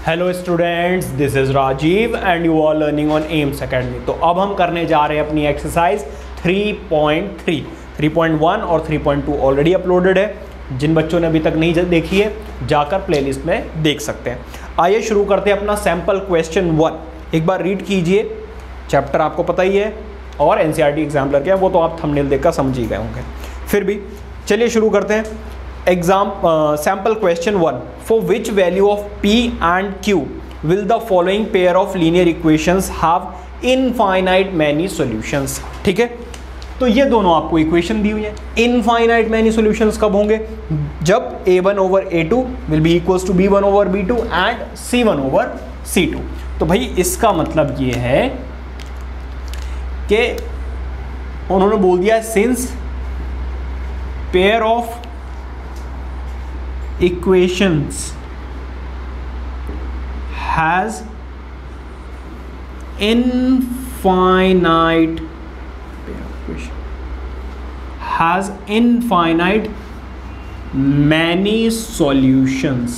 Hello students, this is Rajeev and you are learning on Aims academy. तो अब हम करने जा रहे हैं अपनी एक्सरसाइज 3.3, 3.1 और 3.2 ऑलरेडी अपलोडेड है। जिन बच्चों ने अभी तक नहीं देखी है जाकर प्लेलिस्ट में देख सकते हैं। आइए शुरू करते हैं अपना सैम्पल क्वेश्चन 1। एक बार रीड कीजिए, चैप्टर आपको पता ही है और एनसीईआरटी एग्जाम्पलर क्या है वो तो आप थंबनेल देखकर समझ ही गए होंगे। फिर भी चलिए शुरू करते हैं। Sample question 1. For which value of P and Q will the following pair of linear equations have infinite many solutions? ठीक है, तो ये दोनों आपको इक्वेशन दी हुई है। इनफाइनाइट मैनी सॉल्यूशंस कब होंगे? जब A1 over A2 will be equals to B1 over B2 and C1 over C2। तो भाई इसका मतलब ये है कि उन्होंने बोल दिया since pair of equations has infinite many solutions।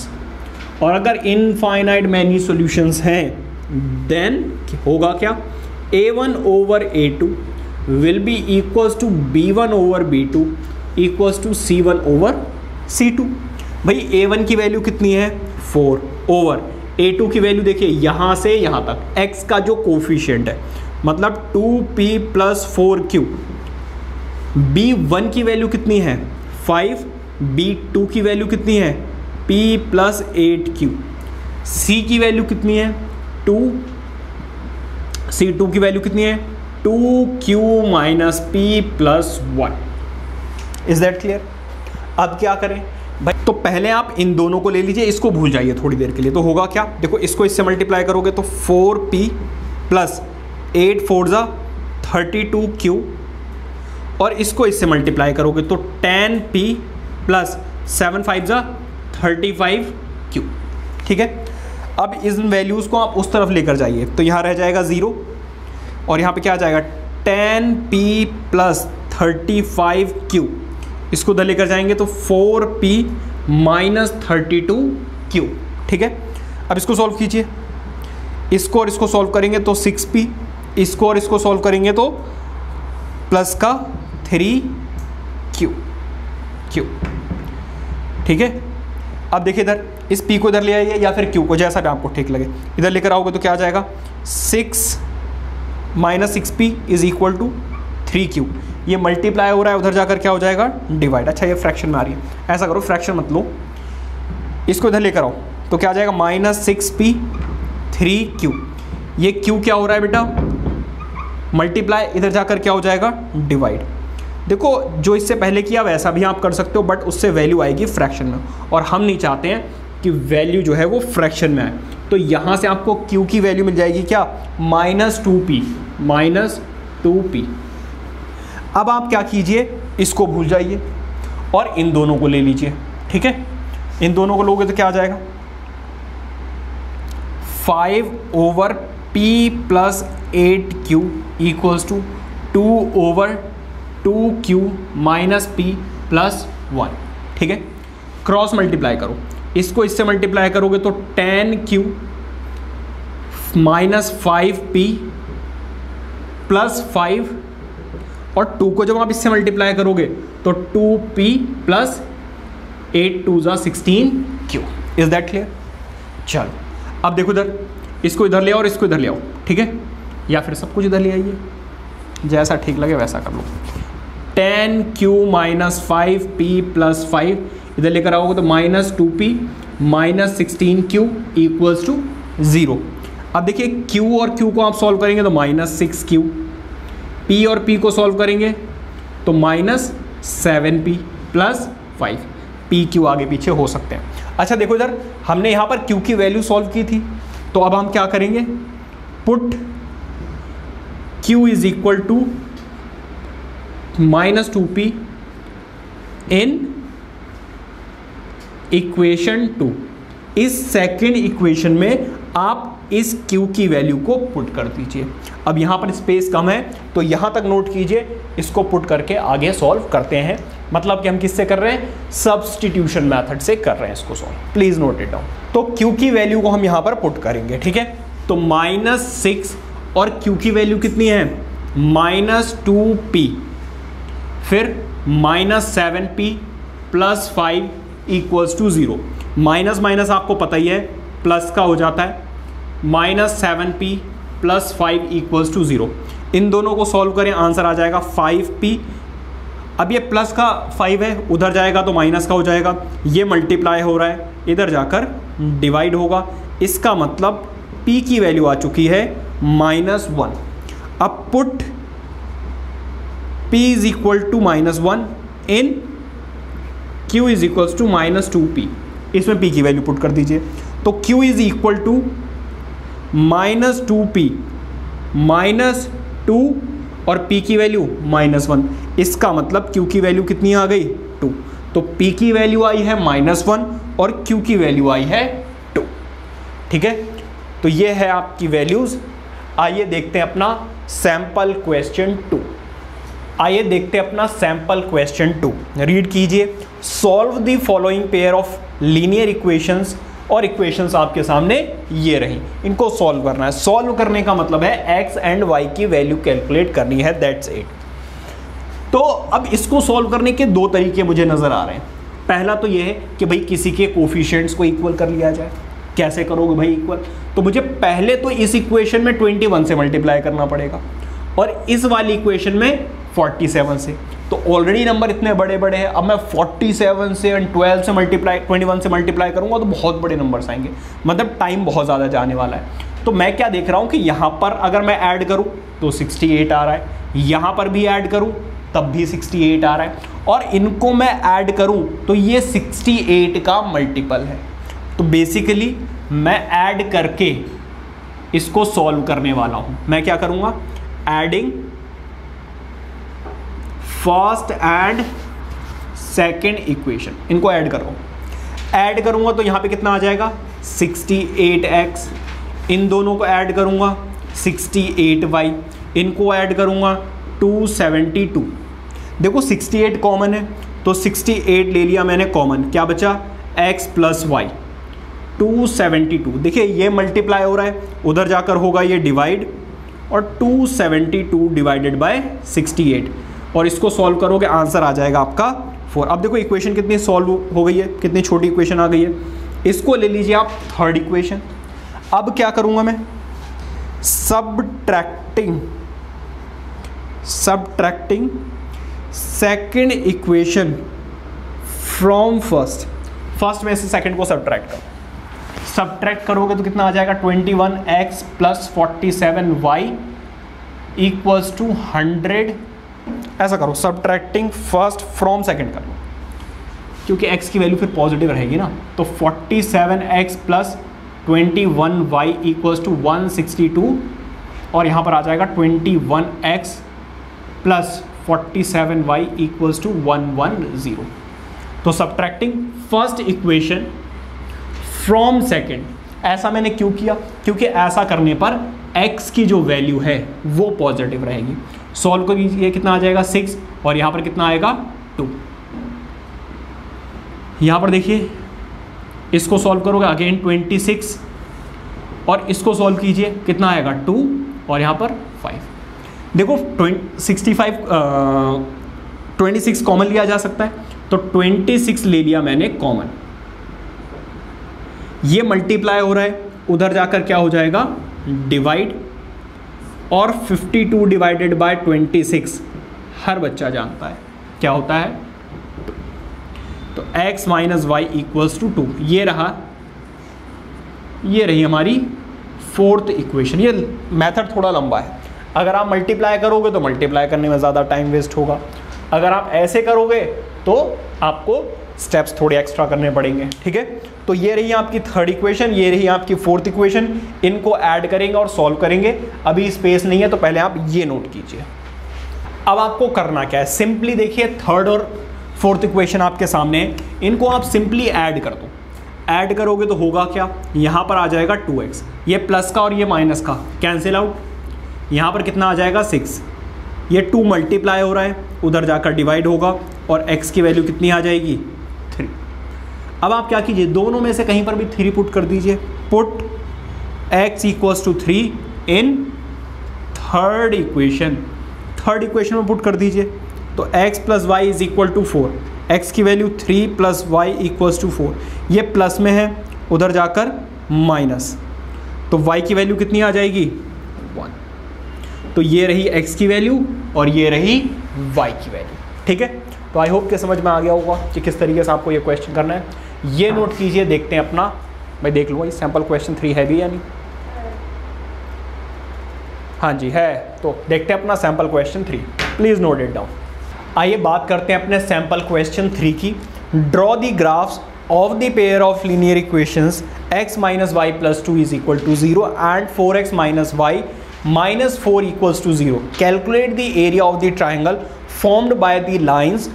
और अगर infinite many solutions हैं then होगा क्या? A1 over A2 will be equals to B1 over B2 equals to C1 over C2। भाई A1 की वैल्यू कितनी है? 4 ओवर A2 की वैल्यू देखिए यहाँ से यहाँ तक x का जो कोफिशिएंट है मतलब 2p प्लस 4q। B1 की वैल्यू कितनी है? 5। B2 की वैल्यू कितनी है? p plus 8q। C की वैल्यू कितनी है? 2। C2 की वैल्यू कितनी है? 2q minus p plus 1। Is that clear? अब क्या करें भाई? तो पहले आप इन दोनों को ले लीजिए, इसको भूल जाइए थोड़ी देर के लिए। तो होगा क्या? देखो इसको इससे मल्टीप्लाई करोगे तो 4p प्लस 8 4 जा 32q और इसको इससे मल्टीप्लाई करोगे तो 10p प्लस 7 5 जा 35q। ठीक है, अब इन वैल्यूज़ को आप उस तरफ लेकर जाइए तो यहाँ रह जाएगा 0 और यहाँ पे क्या आ जाएगा 10p प्लस 35q। इसको उधर लेकर जाएंगे तो 4p माइनस 32q। ठीक है, अब इसको सॉल्व कीजिए। इसको और इसको सॉल्व करेंगे तो 6p, इसको और इसको सॉल्व करेंगे तो प्लस का 3q। ठीक है, अब देखिए इधर इस p को इधर ले आइए या फिर q को, जैसा भी आपको ठीक लगे। इधर लेकर आओगे तो क्या आ जाएगा 6 minus 6p is equal to 3q। ये मल्टीप्लाई हो रहा है, उधर जाकर क्या हो जाएगा? डिवाइड। अच्छा ये फ्रैक्शन में आ रही है, ऐसा करो फ्रैक्शन मत लो, इसको इधर लेकर आओ तो क्या आ जाएगा माइनस 6p 3q। ये q क्या हो रहा है बेटा? मल्टीप्लाई, इधर जाकर क्या हो जाएगा? डिवाइड। देखो जो इससे पहले किया वैसा भी आप कर सकते हो बट उससे वैल्यू आएगी फ्रैक्शन में और हम नहीं चाहते हैं कि वैल्यू जो है वो फ्रैक्शन में आए। तो यहाँ से आपको q की वैल्यू मिल जाएगी क्या? Minus 2p। अब आप क्या कीजिए, इसको भूल जाइए और इन दोनों को ले लीजिए। ठीक है, इन दोनों को लोगे तो क्या आ जाएगा 5 over p plus 8q equals to 2 over 2q minus p plus 1। ठीक है, क्रॉस मल्टीप्लाई करो, इसको इससे मल्टीप्लाई करोगे तो 10q माइनस 5p प्लस 5 और 2 को जब आप इससे मल्टीप्लाई करोगे तो 2p प्लस 8 2 जा 16q। Is that clear? चलो अब देखो इधर, इसको इधर ले आओ और इसको इधर ले आओ। ठीक है, या फिर सब कुछ इधर ले आइए, जैसा ठीक लगे वैसा कर लो। 10q माइनस 5p प्लस 5 इधर लेकर आओगे तो minus 2p minus 16q equals to 0। अब देखिए q और q को आप सॉल्व करेंगे तो माइनस 6q, p और p को सॉल्व करेंगे तो minus 7p plus 5। p q आगे पीछे हो सकते हैं। अच्छा देखो इधर हमने यहाँ पर q की वैल्यू सॉल्व की थी तो अब हम क्या करेंगे, put q is equal to minus 2p in equation 2। इस सेकेंड इक्वेशन में आप इस Q की वैल्यू को पुट कर दीजिए। अब यहाँ पर स्पेस कम है तो यहाँ तक नोट कीजिए, इसको पुट करके आगे सॉल्व करते हैं। मतलब कि हम किससे कर रहे हैं, सब्स्टिट्यूशन मेथड से कर रहे हैं इसको solve. Please note it down. तो Q की वैल्यू को हम यहाँ पर पुट करेंगे, ठीक है। तो -6 और Q की वैल्यू कितनी है, -2p, फिर -7p + 5 = 0। माइनस माइनस आपको पता ही है प्लस का हो जाता है, -7p + 5 = 0। इन दोनों को सॉल्व करें, आंसर आ जाएगा 5p। अब ये प्लस का 5 है, उधर जाएगा तो माइनस का हो जाएगा, ये मल्टीप्लाई हो रहा है, इधर जाकर डिवाइड होगा। इसका मतलब p की वैल्यू आ चुकी है -1। अब पुट p = -1 इन q = -2p। इसमें p की वैल्यू पुट कर दीजिए। तो q = -2p -2 और p की वैल्यू -1। इसका मतलब q की वैल्यू कितनी आ गई, 2। तो p की वैल्यू आई है -1 और q की वैल्यू आई है 2, ठीक है। तो ये है आपकी वैल्यूज। आइए देखते हैं अपना सैंपल क्वेश्चन 2। आइए देखते हैं अपना सैंपल क्वेश्चन 2। रीड कीजिए। Solve the following pair of linear equations, और इक्वेशंस आपके सामने ये रही, इनको सॉल्व करना है। सॉल्व करने का मतलब है x एंड y की वैल्यू कैलकुलेट करनी है, दैट्स इट। तो अब इसको सॉल्व करने के दो तरीके मुझे नजर आ रहे हैं। पहला तो ये है कि भाई किसी के कोफिशिएंट्स को इक्वल कर लिया जाए। कैसे करोगे भाई इक्वल, तो मुझे पहले तो इस इक्वेशन में 21 से मल्टीप्लाई करना पड़ेगा और इस वाली इक्वेशन में 47 से। तो ऑलरेडी नंबर इतने बड़े बड़े हैं, अब मैं 47 से और 21 से मल्टीप्लाई करूंगा तो बहुत बड़े नंबर्स आएंगे, मतलब टाइम बहुत ज़्यादा जाने वाला है। तो मैं क्या देख रहा हूं कि यहाँ पर अगर मैं ऐड करूं तो 68 आ रहा है, यहाँ पर भी ऐड करूं तब भी 68 आ रहा है, और इनको मैं ऐड करूं तो ये 68 का मल्टीपल है। तो बेसिकली मैं ऐड करके इसको सॉल्व करने वाला हूं। मैं क्या करूंगा, adding first and second equation, इनको ऐड करो। ऐड करूंगा तो यहां पे कितना आ जाएगा, 68x। इन दोनों को ऐड करूंगा 68y। इनको ऐड करूंगा 272। देखो 68 कॉमन है तो 68 ले लिया मैंने कॉमन, क्या बचा x + y 272। देखिए ये मल्टीप्लाई हो रहा है, उधर जाकर होगा ये डिवाइड, और 272 डिवाइडेड बाय 68, और इसको सॉल्व करोगे आंसर आ जाएगा आपका 4। अब देखो इक्वेशन कितनी सॉल्व हो गई है, कितनी छोटी इक्वेशन आ गई है। इसको ले लीजिए आप थर्ड इक्वेशन। अब क्या करूंगा मैं, subtracting second equation from first में से सेकेंड को सब्ट्रैक्ट करोगे तो कितना आ जाएगा, 21x + 47y = 100। ऐसा करो, सब्ट्रैक्टिंग फर्स्ट फ्रॉम सेकंड कर लो, क्योंकि x की वैल्यू फिर पॉजिटिव रहेगी ना। तो 47x + 21y = 162, और यहाँ पर आ जाएगा 21x + 47y = 110। तो subtracting first equation from second, ऐसा मैंने क्यों किया, क्योंकि ऐसा करने पर x की जो वैल्यू है वो पॉजिटिव रहेगी। सॉल्व करिए, कितना आ जाएगा 6, और यहाँ पर कितना आएगा 2। यहाँ पर देखिए इसको सॉल्व करोगे अगेन 26, और इसको सॉल्व कीजिए कितना आएगा 2, और यहाँ पर 5। देखो 26 कॉमन लिया जा सकता है, तो 26 ले लिया मैंने कॉमन। ये मल्टीप्लाई हो रहा है, उधर जाकर क्या हो जाएगा डिवाइड, और 52 डिवाइडेड बाय 26 हर बच्चा जानता है क्या होता है। तो x - y = 2। ये रही हमारी फोर्थ इक्वेशन। ये मेथड थोड़ा लंबा है, अगर आप मल्टीप्लाई करोगे तो मल्टीप्लाई करने में ज़्यादा टाइम वेस्ट होगा, अगर आप ऐसे करोगे तो आपको स्टेप्स थोड़े एक्स्ट्रा करने पड़ेंगे, ठीक है। तो ये रही आपकी थर्ड इक्वेशन, ये रही आपकी फोर्थ इक्वेशन। इनको ऐड करेंगे और सॉल्व करेंगे। अभी स्पेस नहीं है तो पहले आप ये नोट कीजिए। अब आपको करना क्या है, सिंपली देखिए थर्ड और फोर्थ इक्वेशन आपके सामने है, इनको आप सिंपली ऐड कर दो। ऐड करोगे तो होगा क्या, यहाँ पर आ जाएगा 2x, ये प्लस का और ये माइनस का कैंसिल आउट, यहाँ पर कितना आ जाएगा 6, ये 2 मल्टीप्लाई हो रहा है, उधर जाकर डिवाइड होगा और x की वैल्यू कितनी आ जाएगी 3। अब आप क्या कीजिए, दोनों में से कहीं पर भी 3 पुट कर दीजिए, put x equals to 3 in third equation में पुट कर दीजिए। तो x plus y is equal to 4, x की value 3 plus y equals to 4, ये प्लस में है, उधर जाकर माइनस, तो y की वैल्यू कितनी आ जाएगी 1। तो ये रही x की वैल्यू और ये रही y की वैल्यू। ठीक है, तो आई होप कि समझ में आ गया होगा कि किस तरीके से आपको ये क्वेश्चन करना है। ये नोट कीजिए, देखते हैं अपना, मैं देख लूँगा ये सैम्पल क्वेश्चन 3 है भी या नहीं। हाँ जी है, तो देखते हैं अपना sample question 3, please note it down. आइए बात करते हैं अपने सैम्पल क्वेश्चन 3 की। Draw the graphs of the pair of linear equations x minus Y plus 2 is equal to 0 and 4x minus y minus 4 equals to 0। Calculate the area of the triangle formed by the lines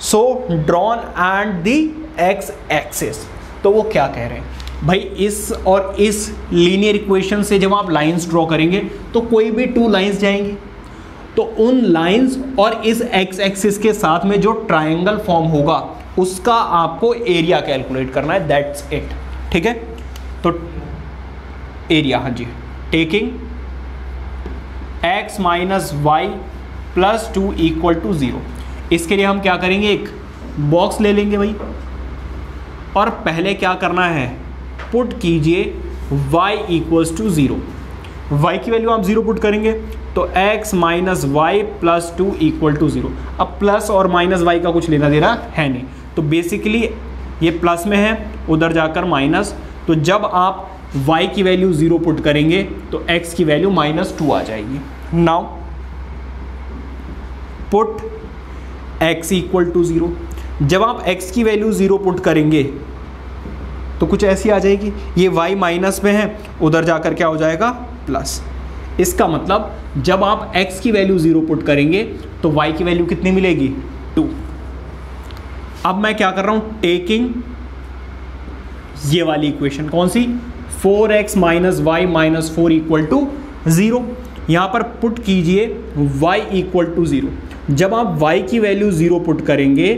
so drawn and the x axis. तो वो क्या कह रहे हैं भाई, इस और इस लीनियर इक्वेशन से जब आप लाइंस ड्रॉ करेंगे तो कोई भी 2 लाइंस जाएंगी, तो उन लाइंस और इस x एक्सिस के साथ में जो ट्रायंगल फॉर्म होगा उसका आपको एरिया कैलकुलेट करना है, दैट्स इट। ठीक है, तो एरिया, हाँ जी, taking x minus Y plus 2 equal to 0। इसके लिए हम क्या करेंगे, एक बॉक्स ले लेंगे भाई, और पहले क्या करना है, पुट कीजिए y इक्वल्स टू 0। y की वैल्यू आप 0 पुट करेंगे तो x minus Y plus 2 equal to 0। अब प्लस और माइनस y का कुछ लेना देना है नहीं, तो बेसिकली ये प्लस में है, उधर जाकर माइनस, तो जब आप y की वैल्यू 0 पुट करेंगे तो x की वैल्यू -2 आ जाएगी। Now put x equal to 0। जब आप x की वैल्यू 0 पुट करेंगे तो कुछ ऐसी आ जाएगी, ये y माइनस में है, उधर जाकर क्या हो जाएगा प्लस। इसका मतलब जब आप x की वैल्यू 0 पुट करेंगे तो y की वैल्यू कितनी मिलेगी 2। अब मैं क्या कर रहा हूं, टेकिंग ये वाली इक्वेशन, कौन सी, 4x minus y minus 4 equal to 0, यहां पर पुट कीजिए y इक्वल टू 0। जब आप y की वैल्यू 0 पुट करेंगे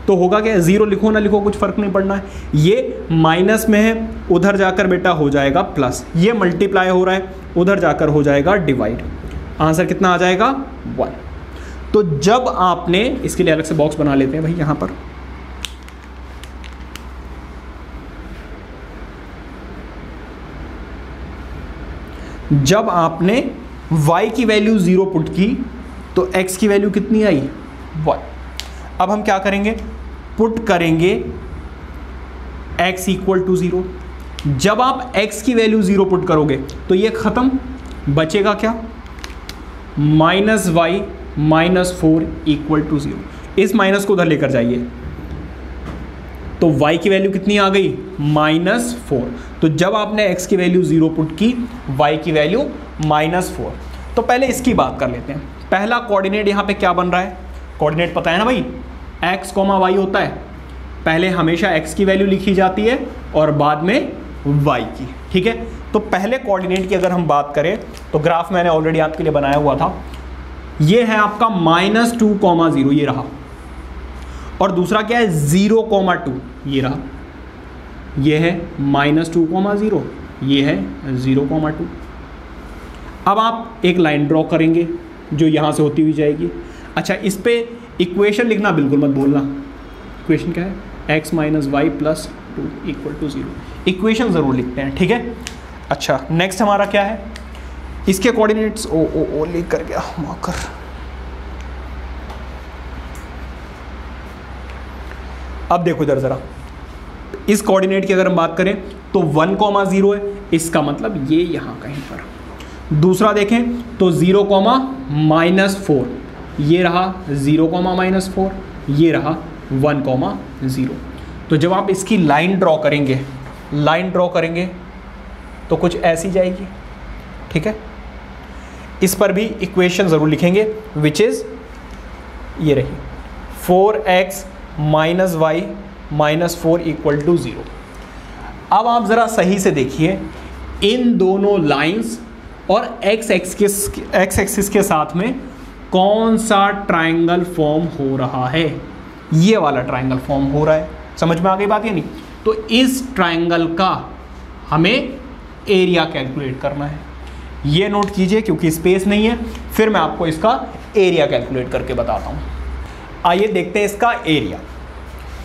तो होगा क्या, 0 लिखो ना लिखो कुछ फर्क नहीं पड़ना है, ये माइनस में है, उधर जाकर बेटा हो जाएगा प्लस, ये मल्टीप्लाई हो रहा है, उधर जाकर हो जाएगा डिवाइड, आंसर कितना आ जाएगा 1। तो जब आपने, इसके लिए अलग से बॉक्स बना लेते हैं भाई यहां पर, जब आपने y की वैल्यू 0 पुट की तो x की वैल्यू कितनी आई 1। अब हम क्या करेंगे, पुट करेंगे x इक्वल टू 0। जब आप x की वैल्यू 0 पुट करोगे तो ये खत्म, बचेगा क्या, minus y minus 4 equal to 0। इस माइनस को उधर लेकर जाइए तो y की वैल्यू कितनी आ गई -4। तो जब आपने x की वैल्यू 0 पुट की, y की वैल्यू -4। तो पहले इसकी बात कर लेते हैं। पहला कोऑर्डिनेट यहाँ पे क्या बन रहा है, कोऑर्डिनेट पता है ना भाई, x, y होता है, पहले हमेशा x की वैल्यू लिखी जाती है और बाद में y की। ठीक है, तो पहले कोऑर्डिनेट की अगर हम बात करें तो ग्राफ मैंने ऑलरेडी आपके लिए बनाया हुआ था, ये है आपका -2, 0, ये रहा, और दूसरा क्या है 0, 2, ये रहा, ये है -2, 0, ये है 0, 2। अब आप एक लाइन ड्रॉ करेंगे जो यहाँ से होती हुई जाएगी। अच्छा, इस पे इक्वेशन लिखना बिल्कुल मत भूलना, इक्वेशन क्या है, x minus Y plus 2 equal to 0, equation ज़रूर लिखते हैं। ठीक है, अच्छा नेक्स्ट हमारा क्या है, इसके कोऑर्डिनेट्स ओ लिख कर गया मार्कर। अब देखो इधर ज़रा, इस कोऑर्डिनेट की अगर हम बात करें तो 1, 0 है, इसका मतलब ये यहाँ कहीं पर। दूसरा देखें तो 0, -4, ये रहा 0, -4, ये रहा 1, 0। तो जब आप इसकी लाइन ड्रॉ करेंगे तो कुछ ऐसी जाएगी। ठीक है, इस पर भी इक्वेशन ज़रूर लिखेंगे, विच इज़ ये रही 4x minus Y -4 equal to 0। अब आप ज़रा सही से देखिए, इन दोनों लाइंस और एक्स एक्सिस के साथ में कौन सा ट्रायंगल फॉर्म हो रहा है? ये वाला ट्रायंगल फॉर्म हो रहा है। समझ में आ गई बात या नहीं? तो इस ट्रायंगल का हमें एरिया कैलकुलेट करना है। ये नोट कीजिए क्योंकि स्पेस नहीं है, फिर मैं आपको इसका एरिया कैलकुलेट करके बताता हूँ। आइए देखते हैं इसका एरिया।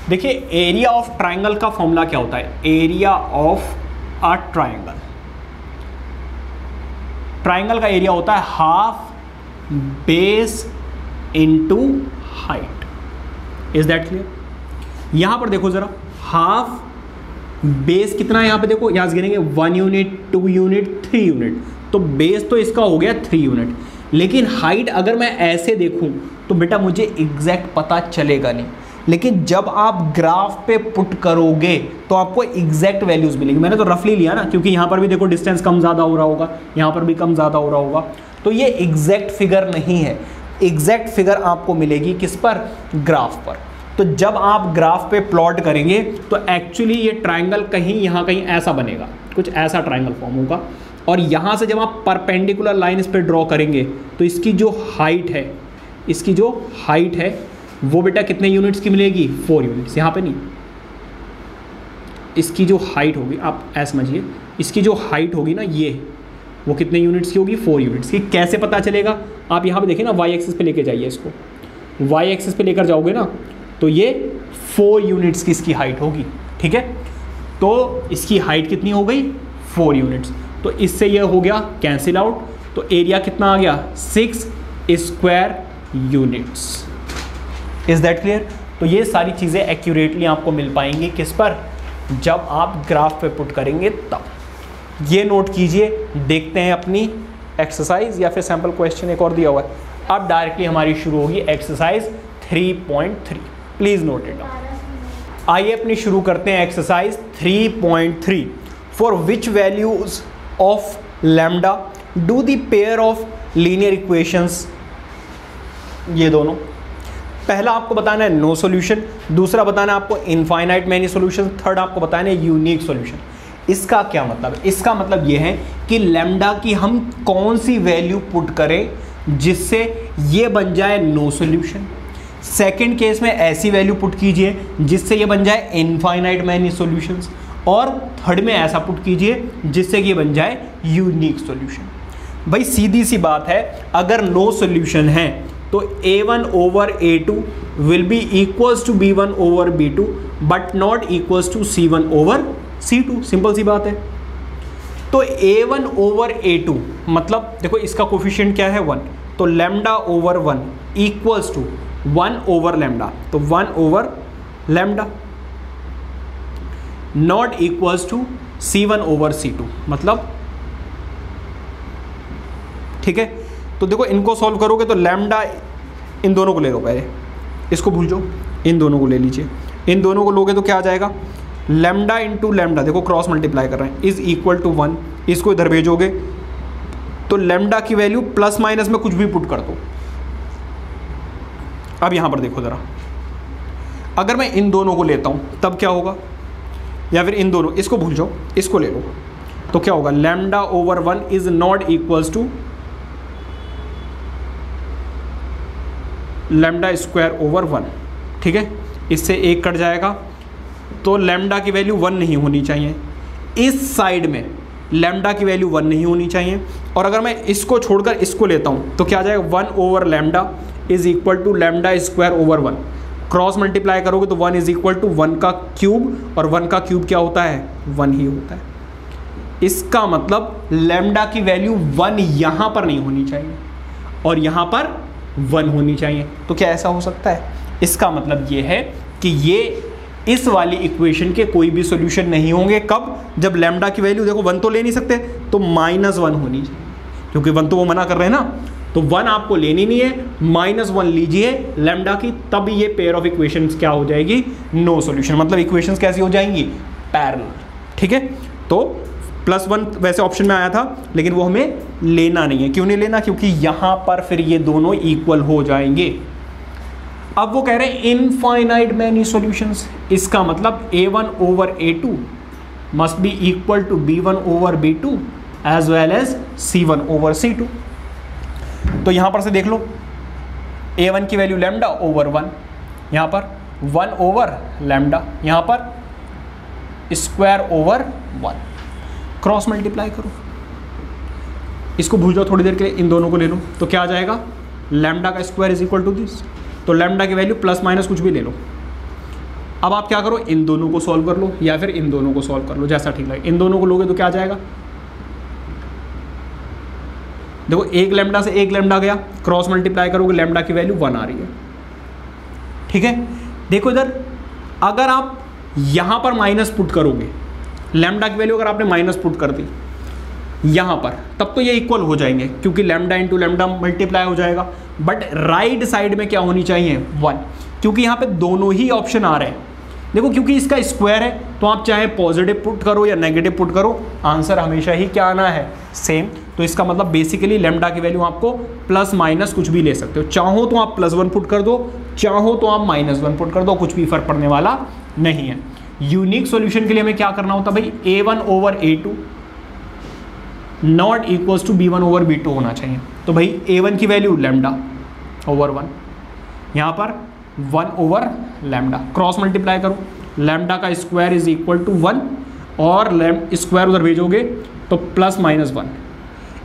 देखिए, एरिया ऑफ ट्रायंगल का फॉर्मूला क्या होता है? Area of a triangle, triangle का एरिया होता है half base into height. Is that clear? यहां पर देखो जरा, हाफ बेस कितना है, यहां पे देखो, यहां से गिनेंगे 1 यूनिट, 2 यूनिट, 3 यूनिट, तो बेस तो इसका हो गया 3 यूनिट। लेकिन हाइट अगर मैं ऐसे देखूं तो बेटा मुझे एग्जैक्ट पता चलेगा नहीं, लेकिन जब आप ग्राफ पे पुट करोगे तो आपको एग्जैक्ट वैल्यूज मिलेगी। मैंने तो रफली लिया ना, क्योंकि यहाँ पर भी देखो डिस्टेंस कम ज़्यादा हो रहा होगा, यहाँ पर भी कम ज़्यादा हो रहा होगा, तो ये एग्जैक्ट फिगर नहीं है। एग्जैक्ट फिगर आपको मिलेगी किस पर? ग्राफ पर। तो जब आप ग्राफ पे प्लॉट करेंगे तो एक्चुअली ये ट्राइंगल कहीं यहाँ कहीं ऐसा बनेगा, कुछ ऐसा ट्राइंगल फॉर्म होगा। और यहाँ से जब आप परपेंडिकुलर लाइन इस पर ड्रॉ करेंगे तो इसकी जो हाइट है, इसकी जो हाइट है वो बेटा कितने यूनिट्स की मिलेगी? 4 यूनिट्स। यहाँ पे नहीं, इसकी जो हाइट होगी, आप ऐसे समझिए, इसकी जो हाइट होगी ना, ये वो कितने यूनिट्स की होगी? 4 यूनिट्स की। कैसे पता चलेगा? आप यहाँ पे देखिए ना, वाई एक्सिस पे लेके जाइए इसको, वाई एक्सिस पे लेकर जाओगे ना तो ये 4 यूनिट्स की इसकी हाइट होगी। ठीक है, तो इसकी हाइट कितनी हो गई? 4 यूनिट्स। तो इससे ये हो गया कैंसिल आउट, तो एरिया कितना आ गया? 6 square units. Is that clear? तो ये सारी चीज़ें एक्यूरेटली आपको मिल पाएंगी किस पर? जब आप ग्राफ पे पुट करेंगे तब। ये नोट कीजिए। देखते हैं अपनी एक्सरसाइज, या फिर सैम्पल क्वेश्चन एक और दिया हुआ है। अब डायरेक्टली हमारी शुरू होगी exercise 3.3। Please note it down. आइए अपनी शुरू करते हैं exercise 3.3। For which values of lambda do the pair of linear equations, ये दोनों, पहला आपको बताना है नो सॉल्यूशन, दूसरा बताना है आपको इनफाइनाइट मैनी सॉल्यूशन, थर्ड आपको बताना है यूनिक सॉल्यूशन। इसका क्या मतलब है? इसका मतलब ये है कि लैम्डा की हम कौन सी वैल्यू पुट करें जिससे ये बन जाए नो सॉल्यूशन। सेकंड केस में ऐसी वैल्यू पुट कीजिए जिससे ये बन जाए इनफाइनाइट मैनी सॉल्यूशंस, और थर्ड में ऐसा पुट कीजिए जिससे कि ये बन जाए यूनिक सॉल्यूशन। भाई सीधी सी बात है, अगर नो सॉल्यूशन है तो A1 over A2 will be equals to B1 over B2 but not equals to C1 over C2। Simple सी बात है। तो A1 ओवर A2 मतलब देखो इसका कोफिशिएंट क्या है? 1, तो lambda over 1 equals to 1 over lambda, तो 1 over lambda not equals to C1 over C2 मतलब, ठीक है। तो देखो इनको सॉल्व करोगे तो लैम्डा, इन दोनों को ले लो, पहले इसको भूल जाओ, इन दोनों को ले लीजिए। इन दोनों को लोगे तो क्या आ जाएगा? लैम्डा इंटू लैम्डा, देखो क्रॉस मल्टीप्लाई कर रहे हैं, इज इक्वल टू 1। इसको इधर भेजोगे तो लैम्डा की वैल्यू प्लस माइनस में कुछ भी पुट कर दो। अब यहां पर देखो जरा, अगर मैं इन दोनों को लेता हूं तब क्या होगा? या फिर इन दोनों, इसको भूल जाओ, इसको ले लो, तो क्या होगा? Lambda over 1 is not equals to lambda square over 1। ठीक है, इससे एक कट जाएगा, तो लैम्डा की वैल्यू 1 नहीं होनी चाहिए। इस साइड में लैम्डा की वैल्यू 1 नहीं होनी चाहिए, और अगर मैं इसको छोड़कर इसको लेता हूं तो क्या आ जाएगा? 1 over lambda is equal to lambda square over 1। Cross multiply करोगे तो 1 इज इक्वल टू 1 का क्यूब, और 1 का क्यूब क्या होता है? 1 ही होता है। इसका मतलब लैम्डा की वैल्यू 1 यहां पर नहीं होनी चाहिए और यहां पर 1 होनी चाहिए। तो क्या ऐसा हो सकता है? इसका मतलब ये है कि ये इस वाली इक्वेशन के कोई भी सॉल्यूशन नहीं होंगे। कब? जब लैम्डा की वैल्यू, देखो 1 तो ले नहीं सकते, तो -1 होनी चाहिए, क्योंकि 1 तो वो मना कर रहे हैं ना, तो 1 आपको लेनी नहीं है, -1 लीजिए लैम्डा की, तब ये पेयर ऑफ इक्वेशंस क्या हो जाएगी? No solution. मतलब इक्वेशंस कैसी हो जाएंगी? पैरेलल। ठीक है, तो +1 वैसे ऑप्शन में आया था, लेकिन वो हमें लेना नहीं है। क्यों नहीं लेना? क्योंकि यहाँ पर फिर ये दोनों इक्वल हो जाएंगे। अब वो कह रहे हैं इनफाइनाइट मैनी सॉल्यूशंस, इसका मतलब A1 over A2 must be equal to B1 over B2 as well as C1 over C2। तो यहां पर से देख लो, A1 की वैल्यू लैम्डा ओवर 1, यहां पर 1 ओवर लैम्डा, यहां पर स्क्वायर ओवर 1, क्रॉस मल्टीप्लाई करो, इसको भूल जाओ थोड़ी देर के लिए, इन दोनों को ले लो, तो क्या आ जाएगा, लैम्डा का square is equal to this. तो लैम्डा की वैल्यू प्लस माइनस कुछ भी ले लो। अब आप क्या करो, इन दोनों को सॉल्व कर लो या फिर इन दोनों को सॉल्व कर लो, जैसा ठीक लगे। इन दोनों को लोगे तो क्या आ जाएगा, देखो एक लैम्डा से एक लैम्डा गया, क्रॉस मल्टीप्लाई करोगे लैम्डा की वैल्यू 1 आ रही है, ठीक है। देखो इधर अगर आप यहां पर माइनस पुट करोगे, लैम्डा की वैल्यू अगर आपने माइनस पुट कर दी यहां पर, तब तो ये इक्वल हो जाएंगे क्योंकि लैम्डा इंटू लैम्डा मल्टीप्लाई हो जाएगा। बट राइट साइड में क्या होनी चाहिए, 1, क्योंकि यहां पे दोनों ही ऑप्शन आ रहे हैं। देखो क्योंकि इसका स्क्वायर है तो आप चाहे पॉजिटिव पुट करो या नेगेटिव पुट करो, आंसर हमेशा ही क्या आना है, सेम। तो इसका मतलब बेसिकली लैम्डा की वैल्यू आपको प्लस माइनस कुछ भी ले सकते हो, चाहो तो आप +1 पुट कर दो, चाहो तो आप -1 पुट कर दो, कुछ भी फर्क पड़ने वाला नहीं है। यूनिक सॉल्यूशन के लिए हमें क्या करना होता है भाई, A1 over A2 not equals to B1 over B2 होना चाहिए। तो भाई A1 की वैल्यू लैम्डा ओवर 1, यहाँ पर 1 ओवर लैम्डा, क्रॉस मल्टीप्लाई करो, लैम्डा का स्क्वायर इज इक्वल टू 1 और स्क्वायर उधर भेजोगे तो +-1।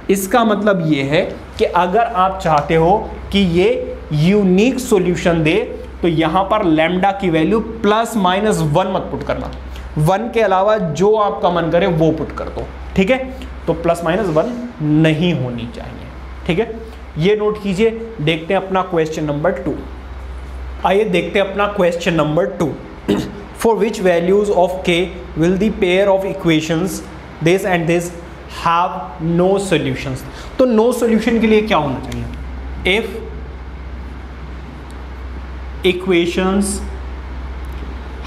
इसका मतलब ये है कि अगर आप चाहते हो कि ये यूनिक सॉल्यूशन दे तो यहाँ पर लैम्डा की वैल्यू +-1 मत पुट करना, 1 के अलावा जो आपका मन करे वो पुट कर दो, ठीक है। तो +-1 नहीं होनी चाहिए, ठीक है, ये नोट कीजिए। देखते हैं अपना क्वेश्चन नंबर 2। आइए देखते हैं अपना question number 2। For which values of k will the pair of equations this and this have no solutions. तो नो सॉल्यूशन के लिए क्या होना चाहिए, if equations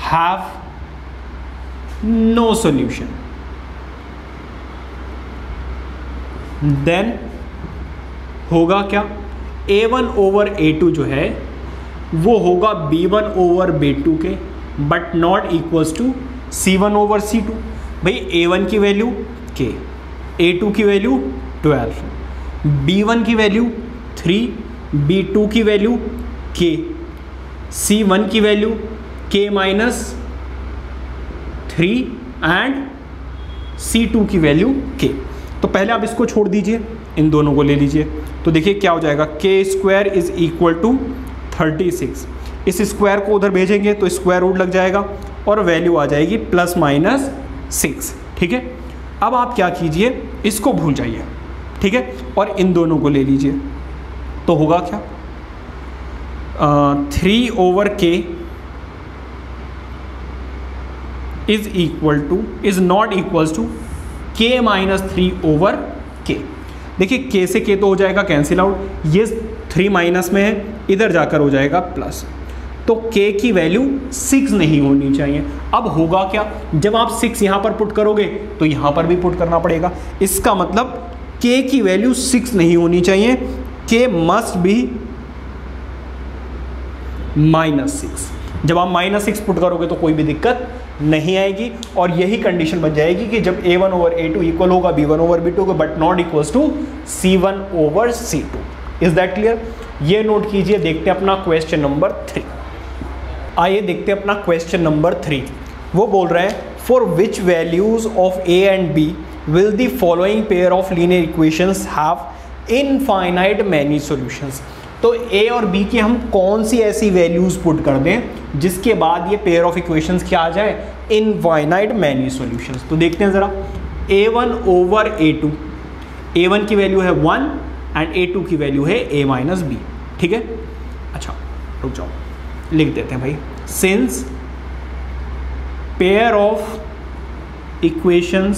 have no solution then होगा क्या, A1 ओवर A2 जो है वो होगा B1 ओवर B2 के, but not equals to C1 over C2। भाई A1 की वैल्यू k, A2 की वैल्यू 12, B1 की वैल्यू 3, B2 की वैल्यू k, C1 की value k minus 3 and C2 की वैल्यू k। तो पहले आप इसको छोड़ दीजिए, इन दोनों को ले लीजिए, तो देखिए क्या हो जाएगा, k² इज इक्वल टू 36। इस स्क्वायर को उधर भेजेंगे तो स्क्वायर रूट लग जाएगा और वैल्यू आ जाएगी +-6, ठीक है। अब आप क्या कीजिए, इसको भूल जाइए, ठीक है, और इन दोनों को ले लीजिए, तो होगा क्या, 3 over k is not equals to k minus 3 over k। देखिए k से k तो हो जाएगा कैंसिल आउट, ये 3 माइनस में है, इधर जाकर हो जाएगा प्लस, तो k की वैल्यू 6 नहीं होनी चाहिए। अब होगा क्या, जब आप 6 यहाँ पर पुट करोगे तो यहाँ पर भी पुट करना पड़ेगा, इसका मतलब k की वैल्यू 6 नहीं होनी चाहिए, k मस्ट बी -6। जब आप -6 पुट करोगे तो कोई भी दिक्कत नहीं आएगी और यही कंडीशन बन जाएगी कि जब A1 ओवर A2 इक्वल होगा B1 ओवर B2 को, but not equals to C1 over C2। Is that clear, ये नोट कीजिए। देखते हैं अपना क्वेश्चन नंबर 3। आइए देखते हैं अपना क्वेश्चन नंबर 3। वो बोल रहे हैं for which values of A and B will the following pair of linear equations have infinite many solutions. तो A और B की हम कौन सी ऐसी वैल्यूज पुट कर दें जिसके बाद ये पेयर ऑफ इक्वेशंस क्या आ जाए, इनफाइनाइट मैनी सॉल्यूशंस। तो देखते हैं ज़रा, A1 ओवर A2, A1 की वैल्यू है 1 एंड A2 की वैल्यू है A माइनस B, ठीक है। अच्छा रुक जाओ, लिख देते हैं भाई, since pair of equation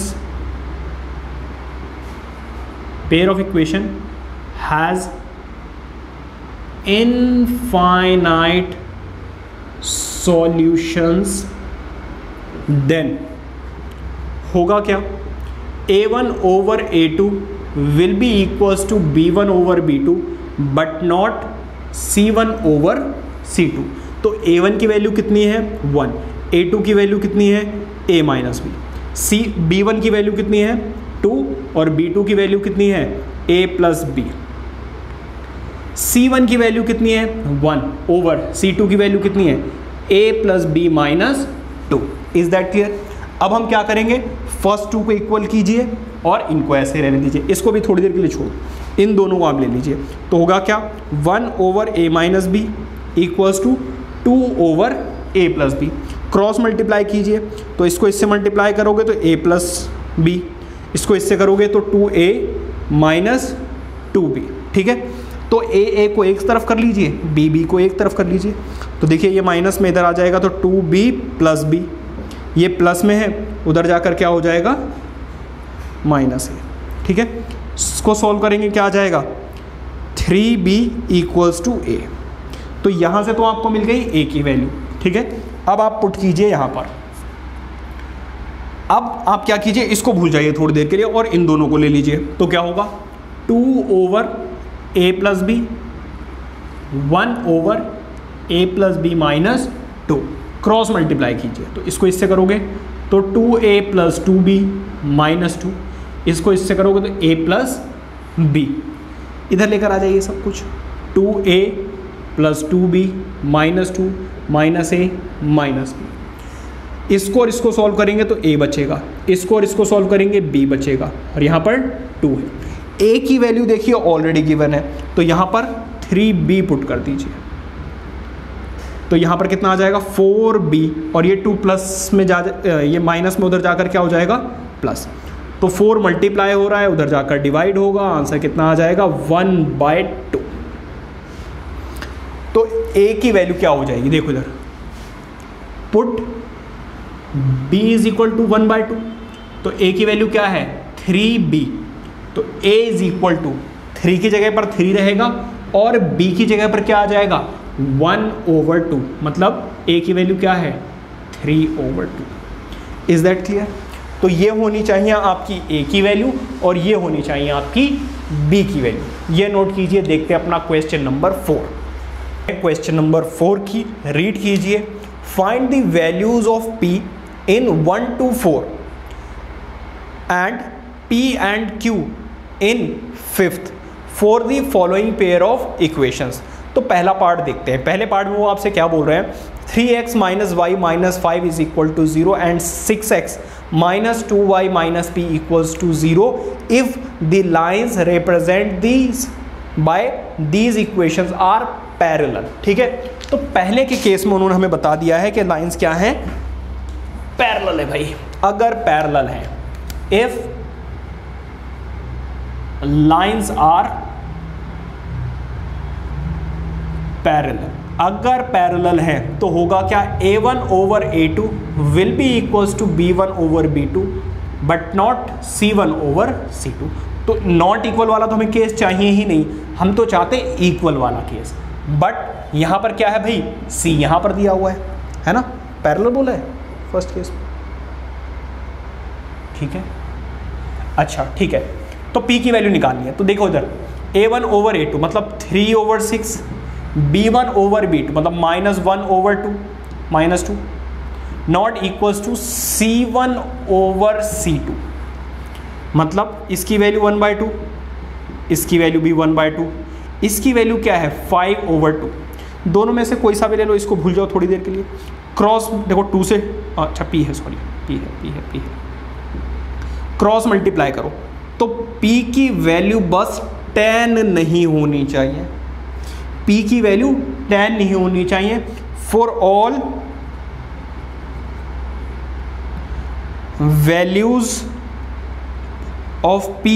has infinite solutions, then होगा क्या, A1 over A2 will be equals to B1 over B2 but not C1 over C2। तो A1 की वैल्यू कितनी है 1, A2 की वैल्यू कितनी है A माइनस बी, B1 की वैल्यू कितनी है 2 और B2 की वैल्यू कितनी है A प्लस बी। C1 की वैल्यू कितनी है 1 ओवर C2 की वैल्यू कितनी है A plus B minus 2। Is that clear? अब हम क्या करेंगे, फर्स्ट 2 को इक्वल कीजिए और इनको ऐसे रहने दीजिए, इसको भी थोड़ी देर के लिए छोड़ो, इन दोनों को आप ले लीजिए। तो होगा क्या 1 over A minus B equals to 2 over A plus B. Cross multiply कीजिए, तो इसको इससे मल्टीप्लाई करोगे तो A प्लस बी, इसको इससे करोगे तो 2A माइनस 2B। ठीक है, तो A को एक तरफ कर लीजिए, B को एक तरफ कर लीजिए। तो देखिए ये माइनस में इधर आ जाएगा तो 2B प्लस बी, ये प्लस में है उधर जाकर क्या हो जाएगा माइनस है। ठीक है, इसको सॉल्व करेंगे क्या आ जाएगा 3B इक्वल्स टू A। तो यहाँ से तो आपको मिल गई A की वैल्यू। ठीक है, अब आप पुट कीजिए यहाँ पर। अब आप क्या कीजिए, इसको भूल जाइए थोड़ी देर के लिए और इन दोनों को ले लीजिए। तो क्या होगा 2 over A plus B 1 over A plus B minus 2। Cross multiply कीजिए, तो इसको इससे करोगे तो 2A प्लस 2B माइनस 2, इसको इससे करोगे तो A प्लस बी। इधर लेकर आ जाइए सब कुछ, 2A plus 2B minus 2 minus A minus B. इसको और इसको सॉल्व करेंगे तो A बचेगा, इसको और इसको सॉल्व करेंगे B बचेगा, और यहाँ पर 2 है। A की वैल्यू देखिए ऑलरेडी गिवन है, तो यहाँ पर 3B पुट कर दीजिए। तो यहाँ पर कितना आ जाएगा 4B, और ये 2 प्लस में ये माइनस में उधर जाकर क्या हो जाएगा प्लस। तो 4 मल्टीप्लाई हो रहा है, उधर जाकर डिवाइड होगा, आंसर कितना आ जाएगा 1/2। तो A की वैल्यू क्या हो जाएगी, देखो इधर put B is equal to 1/2। तो A की वैल्यू क्या है 3B, तो A इज इक्वल टू 3 की जगह पर 3 रहेगा और B की जगह पर क्या आ जाएगा 1/2, मतलब A की वैल्यू क्या है 3/2। Is that clear? तो ये होनी चाहिए आपकी A की वैल्यू और ये होनी चाहिए आपकी B की वैल्यू। ये नोट कीजिए। देखते हैं अपना क्वेश्चन नंबर 4। क्वेश्चन नंबर 4 की रीड कीजिए। Find the values of P in 1 to 4 and P and Q in 5th for the following pair of equations। तो पहला पार्ट देखते हैं। पहले पार्ट में वो आपसे क्या बोल रहे हैं 3x minus y minus 5 is equal to 0 and 6x minus 2y minus p equals to 0 if the lines represent these by these equations are parallel. ठीक है, तो पहले के केस में उन्होंने हमें बता दिया है कि लाइन्स क्या हैं पैरेलल है भाई। अगर पैरेलल है, इफ लाइन्स आर पैरेलल, अगर पैरेलल है तो होगा क्या A1 over A2 will be equals to B1 over B2 but not C1 over C2। तो नॉट इक्वल वाला तो हमें केस चाहिए ही नहीं, हम तो चाहते इक्वल वाला केस। बट यहां पर क्या है भाई C यहां पर दिया हुआ है ना, पैरेलल बोला है फर्स्ट केस। ठीक है, अच्छा ठीक है, तो P की वैल्यू निकालनी है। तो देखो इधर A1 ओवर A2 मतलब 3 ओवर 6, B1 ओवर B2 मतलब -1 over 2 minus 2 not equals to C1 over C2 मतलब इसकी वैल्यू 1/2, इसकी वैल्यू भी 1/2, इसकी वैल्यू क्या है 5 ओवर 2। दोनों में से कोई सा भी ले लो, इसको भूल जाओ थोड़ी देर के लिए। क्रॉस देखो 2 से, अच्छा P है, सॉरी P है, क्रॉस मल्टीप्लाई करो तो P की वैल्यू बस 10 नहीं होनी चाहिए, P की वैल्यू 10 नहीं होनी चाहिए। For all values of P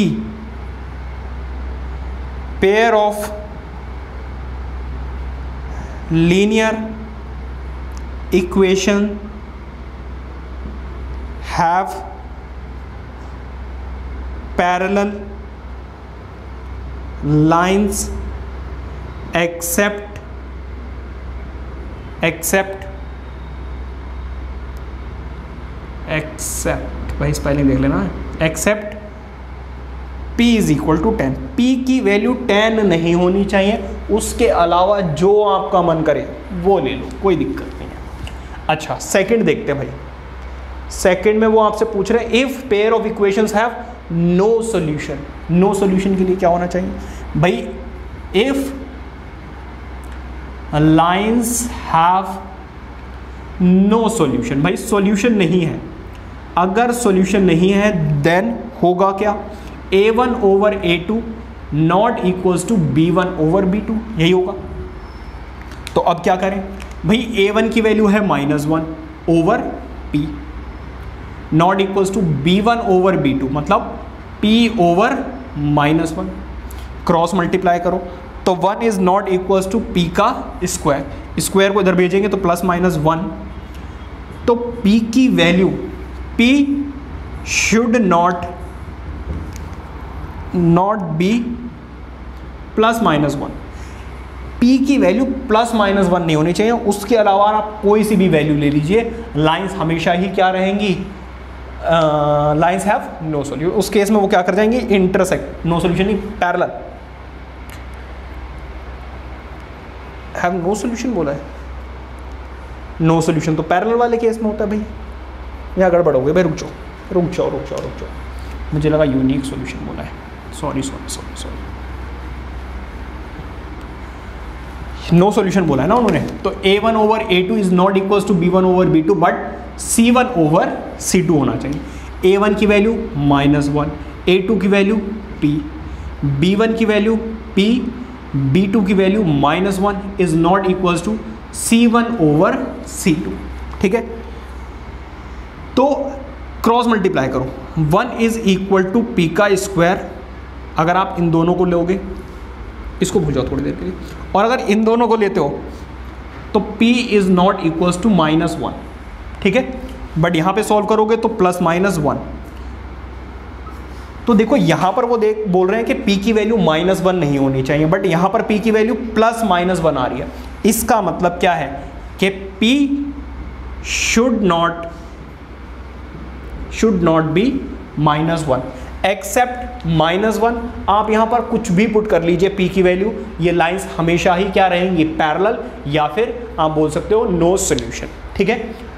pair of linear equation have parallel lines except भाई स्पेलिंग देख लेना, except P is equal to 10। P की वैल्यू 10 नहीं होनी चाहिए उसके अलावा जो आपका मन करे वो ले लो, कोई दिक्कत नहीं है। अच्छा सेकंड देखते हैं भाई, सेकंड में वो आपसे पूछ रहे हैं if pair of equations have no solution. No solution के लिए क्या होना चाहिए भाई, if lines have no solution, भाई सॉल्यूशन नहीं है, अगर सॉल्यूशन नहीं है देन होगा क्या, a1 over a2 not equals to b1 over b2, यही होगा। तो अब क्या करें भाई, a1 की वैल्यू है -1 over p not equals to b1 over b2, मतलब p ओवर -1, क्रॉस मल्टीप्लाई करो तो 1 is not equals to p का स्क्वायर, स्क्वायर को इधर भेजेंगे तो +-1, तो p की value, p should not be +-1, p की वैल्यू +-1 नहीं होनी चाहिए, उसके अलावा आप कोई सी भी वैल्यू ले लीजिए, लाइंस हमेशा ही क्या रहेंगी, लाइंस हैव नो सॉल्यूशन। उस केस में वो क्या कर जाएंगे, इंटरसेक्ट, नो सॉल्यूशन नहीं पैरेलल, हैव नो सॉल्यूशन बोला है, नो सॉल्यूशन तो पैरेलल वाले केस में होता है भाई, यहाँ गड़बड़ हो गई भाई, रुक जाओ, मुझे लगा यूनिक सॉल्यूशन बोला है, सॉरी, नो सॉल्यूशन बोला है ना उन्होंने, तो a1 over a2 is not equals to b1 over b2 but c1 over c2 होना चाहिए। a1 की वैल्यू -1, a2 की वैल्यू p, b1 की वैल्यू p, b2 की value -1 is not equals to c1 over c2, ठीक है। तो cross multiply करो, 1 इज इक्वल टू p का स्क्वायर, अगर आप इन दोनों को लोगे, इसको भूल जाओ थोड़ी देर के लिए, और अगर इन दोनों को लेते हो तो p is not equals to -1, ठीक है, बट यहां पे सॉल्व करोगे तो +-1, तो देखो यहां पर वो बोल रहे हैं कि p की वैल्यू -1 नहीं होनी चाहिए, बट यहां पर p की वैल्यू +-1 आ रही है, इसका मतलब क्या है कि p should not be -1 except -1। आप यहां पर कुछ भी पुट कर लीजिए p की वैल्यू, ये लाइंस हमेशा ही क्या रहेंगी, पैरेलल, या फिर आप बोल सकते हो नो सॉल्यूशन, ठीक है।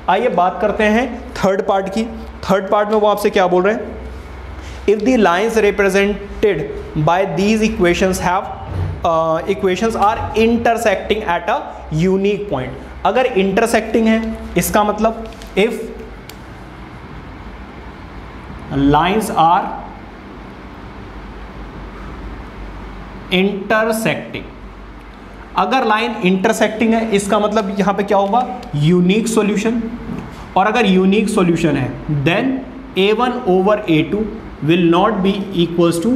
आइए बात करते हैं थर्ड पार्ट की। थर्ड पार्ट में वो आपसे क्या बोल रहे हैं, if the lines represented by these equations are intersecting at a unique point, अगर इंटरसेक्टिंग है इसका मतलब इफ लाइंस आर इंटरसेक्टिंग, अगर लाइन इंटरसेक्टिंग है इसका मतलब यहां पे क्या होगा, यूनिक सॉल्यूशन, और अगर यूनिक सॉल्यूशन है then a1 over a2 will not be equals to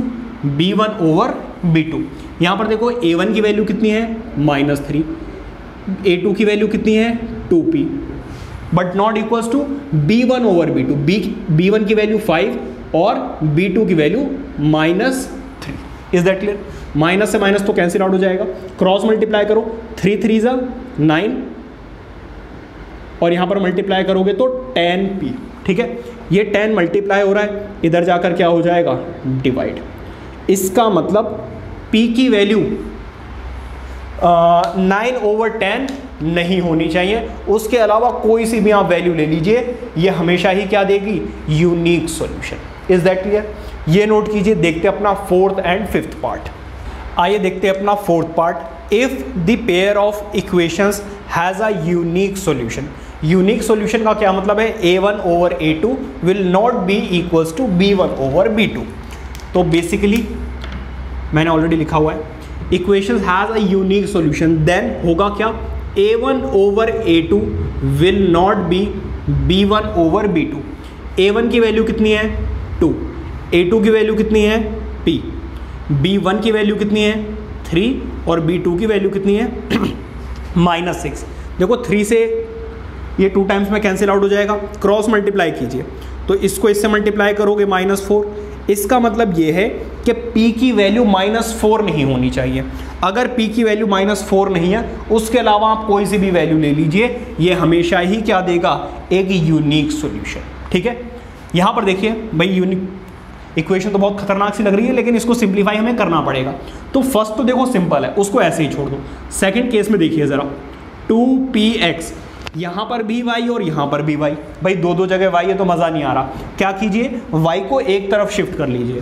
b1 over b2। यहां पर देखो a1 की वैल्यू कितनी है, -3, a2 की वैल्यू कितनी है, 2p, but not equals to b1 over b2, b1 की वैल्यू 5 और b2 की value -3। Is that clear, minus से माइनस तो कैंसिल आउट हो जाएगा, क्रॉस मल्टीप्लाई करो, 3 3 9 और यहां पर मल्टीप्लाई करोगे तो 10p, ठीक है। ये 10 मल्टीप्लाई हो रहा है, इधर जाकर क्या हो जाएगा, डिवाइड। इसका मतलब p की वैल्यू 9/10 नहीं होनी चाहिए, उसके अलावा कोई सी भी आप वैल्यू ले लीजिए, ये हमेशा ही क्या देगी, unique solution. Is that clear, ये नोट कीजिए। देखते हैं अपना फोर्थ एंड फिफ्थ पार्ट। आइए देखते हैं अपना fourth part. If the pair of equations has a unique solution, unique solution का क्या मतलब है, a1 over a2 will not be equals to b1 over b2। तो बेसिकली मैंने ऑलरेडी लिखा हुआ है, equations has a unique solution, then होगा क्या, a1 over a2 will not be b1 over b2। a1 की वैल्यू कितनी है, 2, a2 की वैल्यू कितनी है, p, b1 की वैल्यू कितनी है, 3 और b2 की वैल्यू कितनी है, -6। देखो 3 से ये 2 टाइम्स में कैंसिल आउट हो जाएगा, क्रॉस मल्टीप्लाई कीजिए तो इसको इससे मल्टीप्लाई करोगे -4। इसका मतलब ये है कि p की वैल्यू -4 नहीं होनी चाहिए। अगर p की वैल्यू -4 नहीं है, उसके अलावा आप कोई सी भी वैल्यू ले लीजिए, ये हमेशा ही क्या देगा, एक यूनिक सॉल्यूशन, ठीक है। यहां पर देखिए भाई यूनिक, इक्वेशन तो बहुत खतरनाक सी लग रही है, लेकिन इसको सिंप्लीफाई हमें करना पड़ेगा। तो फर्स्ट तो देखो सिंपल है, उसको ऐसे ही छोड़ दो। सेकंड केस में देखिए ज़रा, 2px, यहाँ पर भी y और यहाँ पर भी y, भाई दो दो जगह y है तो मज़ा नहीं आ रहा। क्या कीजिए, y को एक तरफ शिफ्ट कर लीजिए,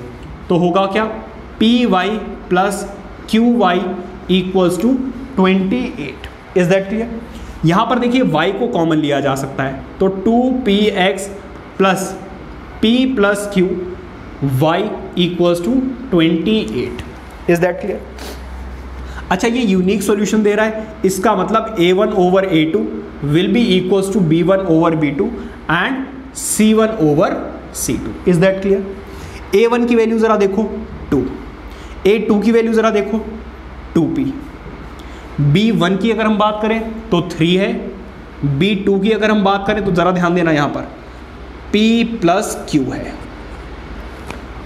तो होगा क्या, py plus qy equals to 28। Is that clear? यहाँ पर देखिए y को कॉमन लिया जा सकता है, तो 2px plus p plus q y equals to 28। Is that clear? अच्छा, ये यूनिक सॉल्यूशन दे रहा है, इसका मतलब a1 over a2 will be equals to b1 over b2 and c1 over c2। Is that clear? a1 की value ज़रा देखो 2, a2 की वैल्यू ज़रा देखो 2p, b1 की अगर हम बात करें तो 3 है, b2 की अगर हम बात करें तो ज़रा ध्यान देना, यहाँ पर p प्लस q है,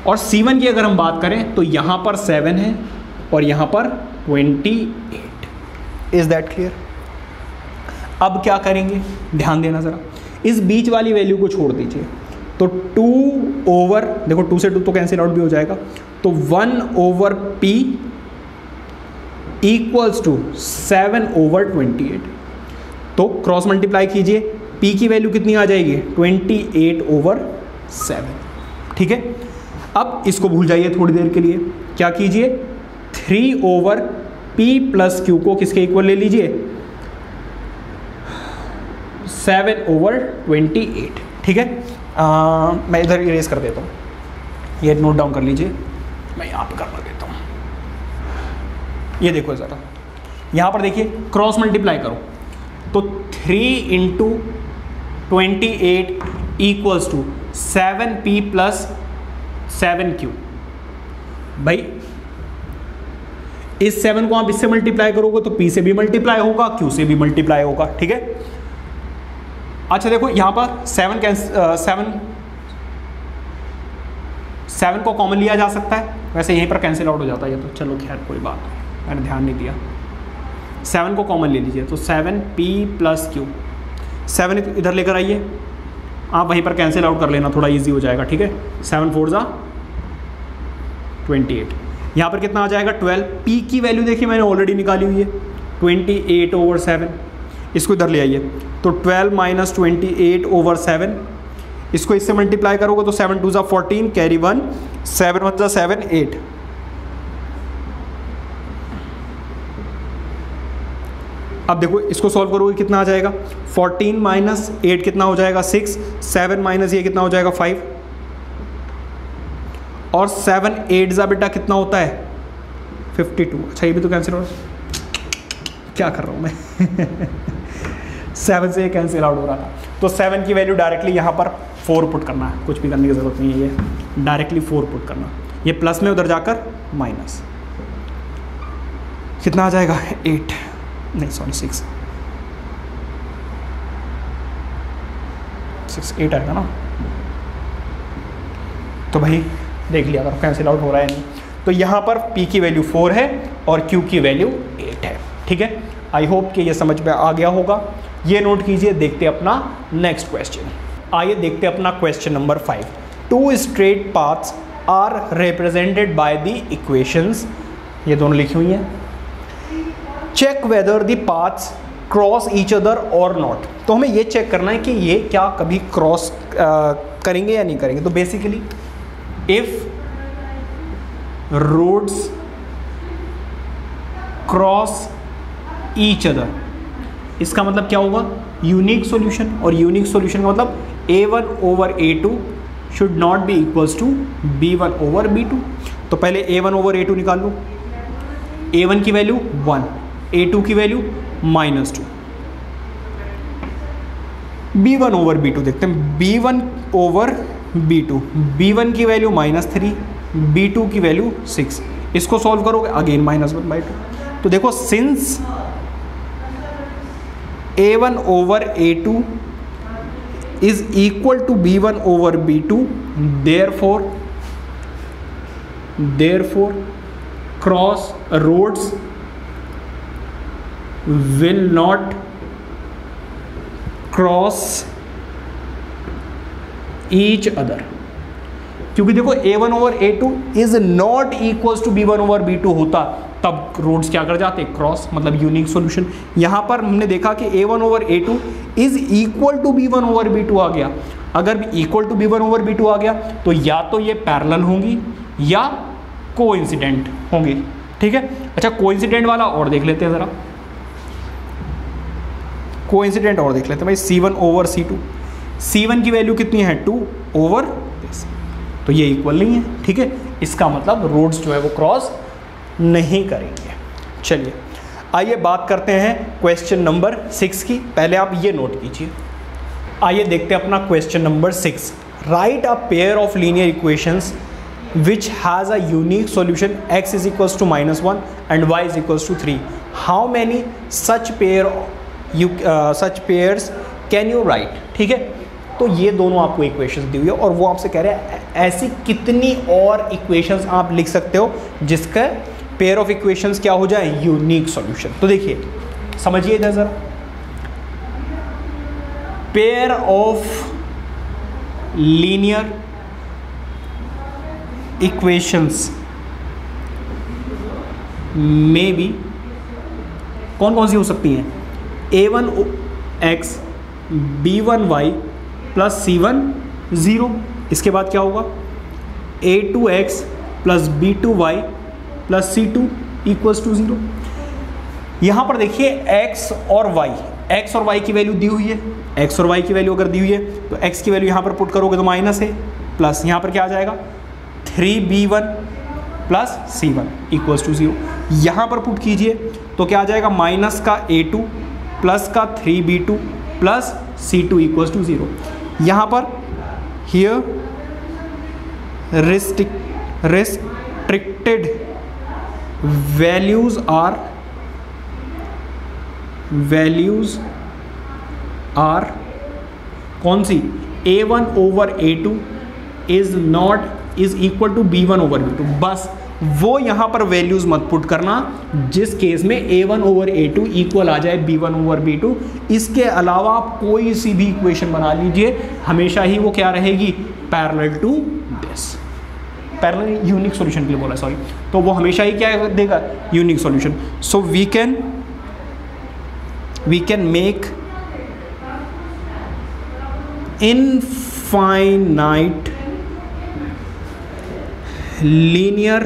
और c1 की अगर हम बात करें तो यहाँ पर 7 है और यहाँ पर 28। Is that clear? अब क्या करेंगे, ध्यान देना ज़रा, इस बीच वाली वैल्यू को छोड़ दीजिए, तो 2 ओवर, देखो 2 से 2 तो कैंसिल आउट भी हो जाएगा, तो 1 over p equals to 7 over 28। तो क्रॉस मल्टीप्लाई कीजिए, p की वैल्यू कितनी आ जाएगी, 28 ओवर 7। ठीक है, अब इसको भूल जाइए थोड़ी देर के लिए, क्या कीजिए, 3 ओवर p प्लस q को किसके इक्वल ले लीजिए, 7 ओवर 28। ठीक है, मैं इधर इरेज कर देता हूँ, ये नोट डाउन कर लीजिए, मैं यहाँ पे करवा देता हूँ। ये देखो ज़रा, यहाँ पर देखिए क्रॉस मल्टीप्लाई करो, तो 3 into 28 equals to 7p plus 7q। भाई इस 7 को आप इससे मल्टीप्लाई करोगे तो p से भी मल्टीप्लाई होगा, q से भी मल्टीप्लाई होगा। ठीक है, अच्छा देखो यहाँ पर 7 को कॉमन लिया जा सकता है, वैसे यहीं पर कैंसिल आउट हो जाता है, तो चलो खैर कोई बात नहीं, मैंने ध्यान नहीं दिया। 7 को कॉमन ले लीजिए, तो 7p प्लस q, 7 इधर लेकर आइए, आप वहीं पर कैंसिल आउट कर लेना, थोड़ा इजी हो जाएगा। ठीक है, 7 4 जा 28, यहाँ पर कितना आ जाएगा 12। p की वैल्यू देखिए मैंने ऑलरेडी निकाली हुई है, 28 ओवर 7, इसको इधर ले आइए, तो 12 माइनस 28 ओवर 7, इसको इससे मल्टीप्लाई करोगे तो 7 2 जा 14, कैरी 1, 7 1 जा 7 8। अब देखो इसको सॉल्व करोगे कितना आ जाएगा, 14 माइनस 8 कितना हो जाएगा 6, 7 माइनस ये कितना हो जाएगा 5, और 7 8 जा बेटा कितना होता है 52। अच्छा ये भी तो कैंसिल हो, क्या कर रहा हूँ मैं 7 से ये कैंसिल आउट हो रहा था, तो 7 की वैल्यू डायरेक्टली यहाँ पर 4 पुट करना है, कुछ भी करने की ज़रूरत नहीं है, ये डायरेक्टली 4 पुट करना, ये प्लस में उधर जाकर माइनस, कितना आ जाएगा 8 नहीं सॉरी 6 8 आएगा ना। तो भाई देख लिया अगर कैंसिल आउट हो रहा है नहीं, तो यहाँ पर p की वैल्यू 4 है और q की वैल्यू 8 है। ठीक है, आई होप कि ये समझ में आ गया होगा, ये नोट कीजिए। देखते अपना नेक्स्ट क्वेश्चन, आइए देखते अपना question number 5। 2 straight paths are represented by the equations, ये दोनों लिखी हुई हैं, check whether the paths cross each other और नॉट। तो हमें ये चेक करना है कि ये क्या कभी क्रॉस करेंगे या नहीं करेंगे। तो basically if roads cross each other, इसका मतलब क्या होगा, यूनिक सॉल्यूशन, और यूनिक सॉल्यूशन का मतलब a1 over a2 should not be equals to b1 over b2। तो पहले a1 ओवर a2 निकाल लो, a1 की वैल्यू 1, a2 की वैल्यू -2, b1 ओवर b2 देखते हैं, b1 ओवर b2, b1 की वैल्यू -3, b2 की वैल्यू 6, इसको सॉल्व करोगे अगेन -1/2। तो देखो since a1 over a2 is equal to b1 over b2, therefore cross roads will not cross each other। क्योंकि देखो a1 over a2 is not equals to b1 over b2 होता, तब roots क्या कर जाते, क्रॉस, मतलब यूनिक सॉल्यूशन। यहाँ पर हमने देखा कि a1 over a2 is equal to b1 over b2 आ गया। अगर equal to b1 over b2 आ गया तो या तो ये पैरेलल होंगी या कोइंसिडेंट होंगी, ठीक है। अच्छा, कोइंसिडेंट वाला और देख लेते हैं ज़रा, कोइंसिडेंट और देख लेते हैं भाई, c1 ओवर c2, c1 की वैल्यू कितनी है 2 ओवर दिस, तो ये इक्वल नहीं है, ठीक है। इसका मतलब रूट्स जो है वो क्रॉस नहीं करेंगे। चलिए आइए बात करते हैं क्वेश्चन नंबर 6 की। पहले आप ये नोट कीजिए। आइए देखते हैं अपना question number 6। Right a pair of linear equations which has a unique solution x is equals to -1 and y is equals to 3. How many such pairs can you write? ठीक है, तो ये दोनों आपको इक्वेशंस दी हुई है और वो आपसे कह रहे हैं ऐसी कितनी और इक्वेशंस आप लिख सकते हो जिसका पेयर ऑफ इक्वेशंस क्या हो जाए, यूनिक सॉल्यूशन। तो देखिए समझिए इधर जरा, पेयर ऑफ लीनियर इक्वेशंस में भी कौन कौन सी हो सकती हैं, a1x b1y प्लस c1 0। इसके बाद क्या होगा, a2x plus b2y plus c2 equals to 0। यहाँ पर देखिए x और y की वैल्यू दी हुई है, x और y की वैल्यू अगर दी हुई है तो x की वैल्यू यहाँ पर पुट करोगे तो माइनस है, प्लस यहाँ पर क्या आ जाएगा 3b1 plus c1 equals to 0। यहाँ पर पुट कीजिए तो क्या आ जाएगा, माइनस का a2 प्लस का 3b2 plus c2 equals to 0। यहाँ पर हियर रिस्ट्रिक्टेड वैल्यूज आर कौन सी, a1 over a2 is equal to b1 over b2। बस वो यहाँ पर वैल्यूज मत पुट करना जिस केस में a1 ओवर a2 इक्वल आ जाए b1 ओवर b2। इसके अलावा आप कोई सी भी इक्वेशन बना लीजिए, हमेशा ही वो क्या रहेगी, parallel to this, parallel unique solution के लिए बोला सॉरी, तो वो हमेशा ही क्या देगा, unique solution. So we can make infinite linear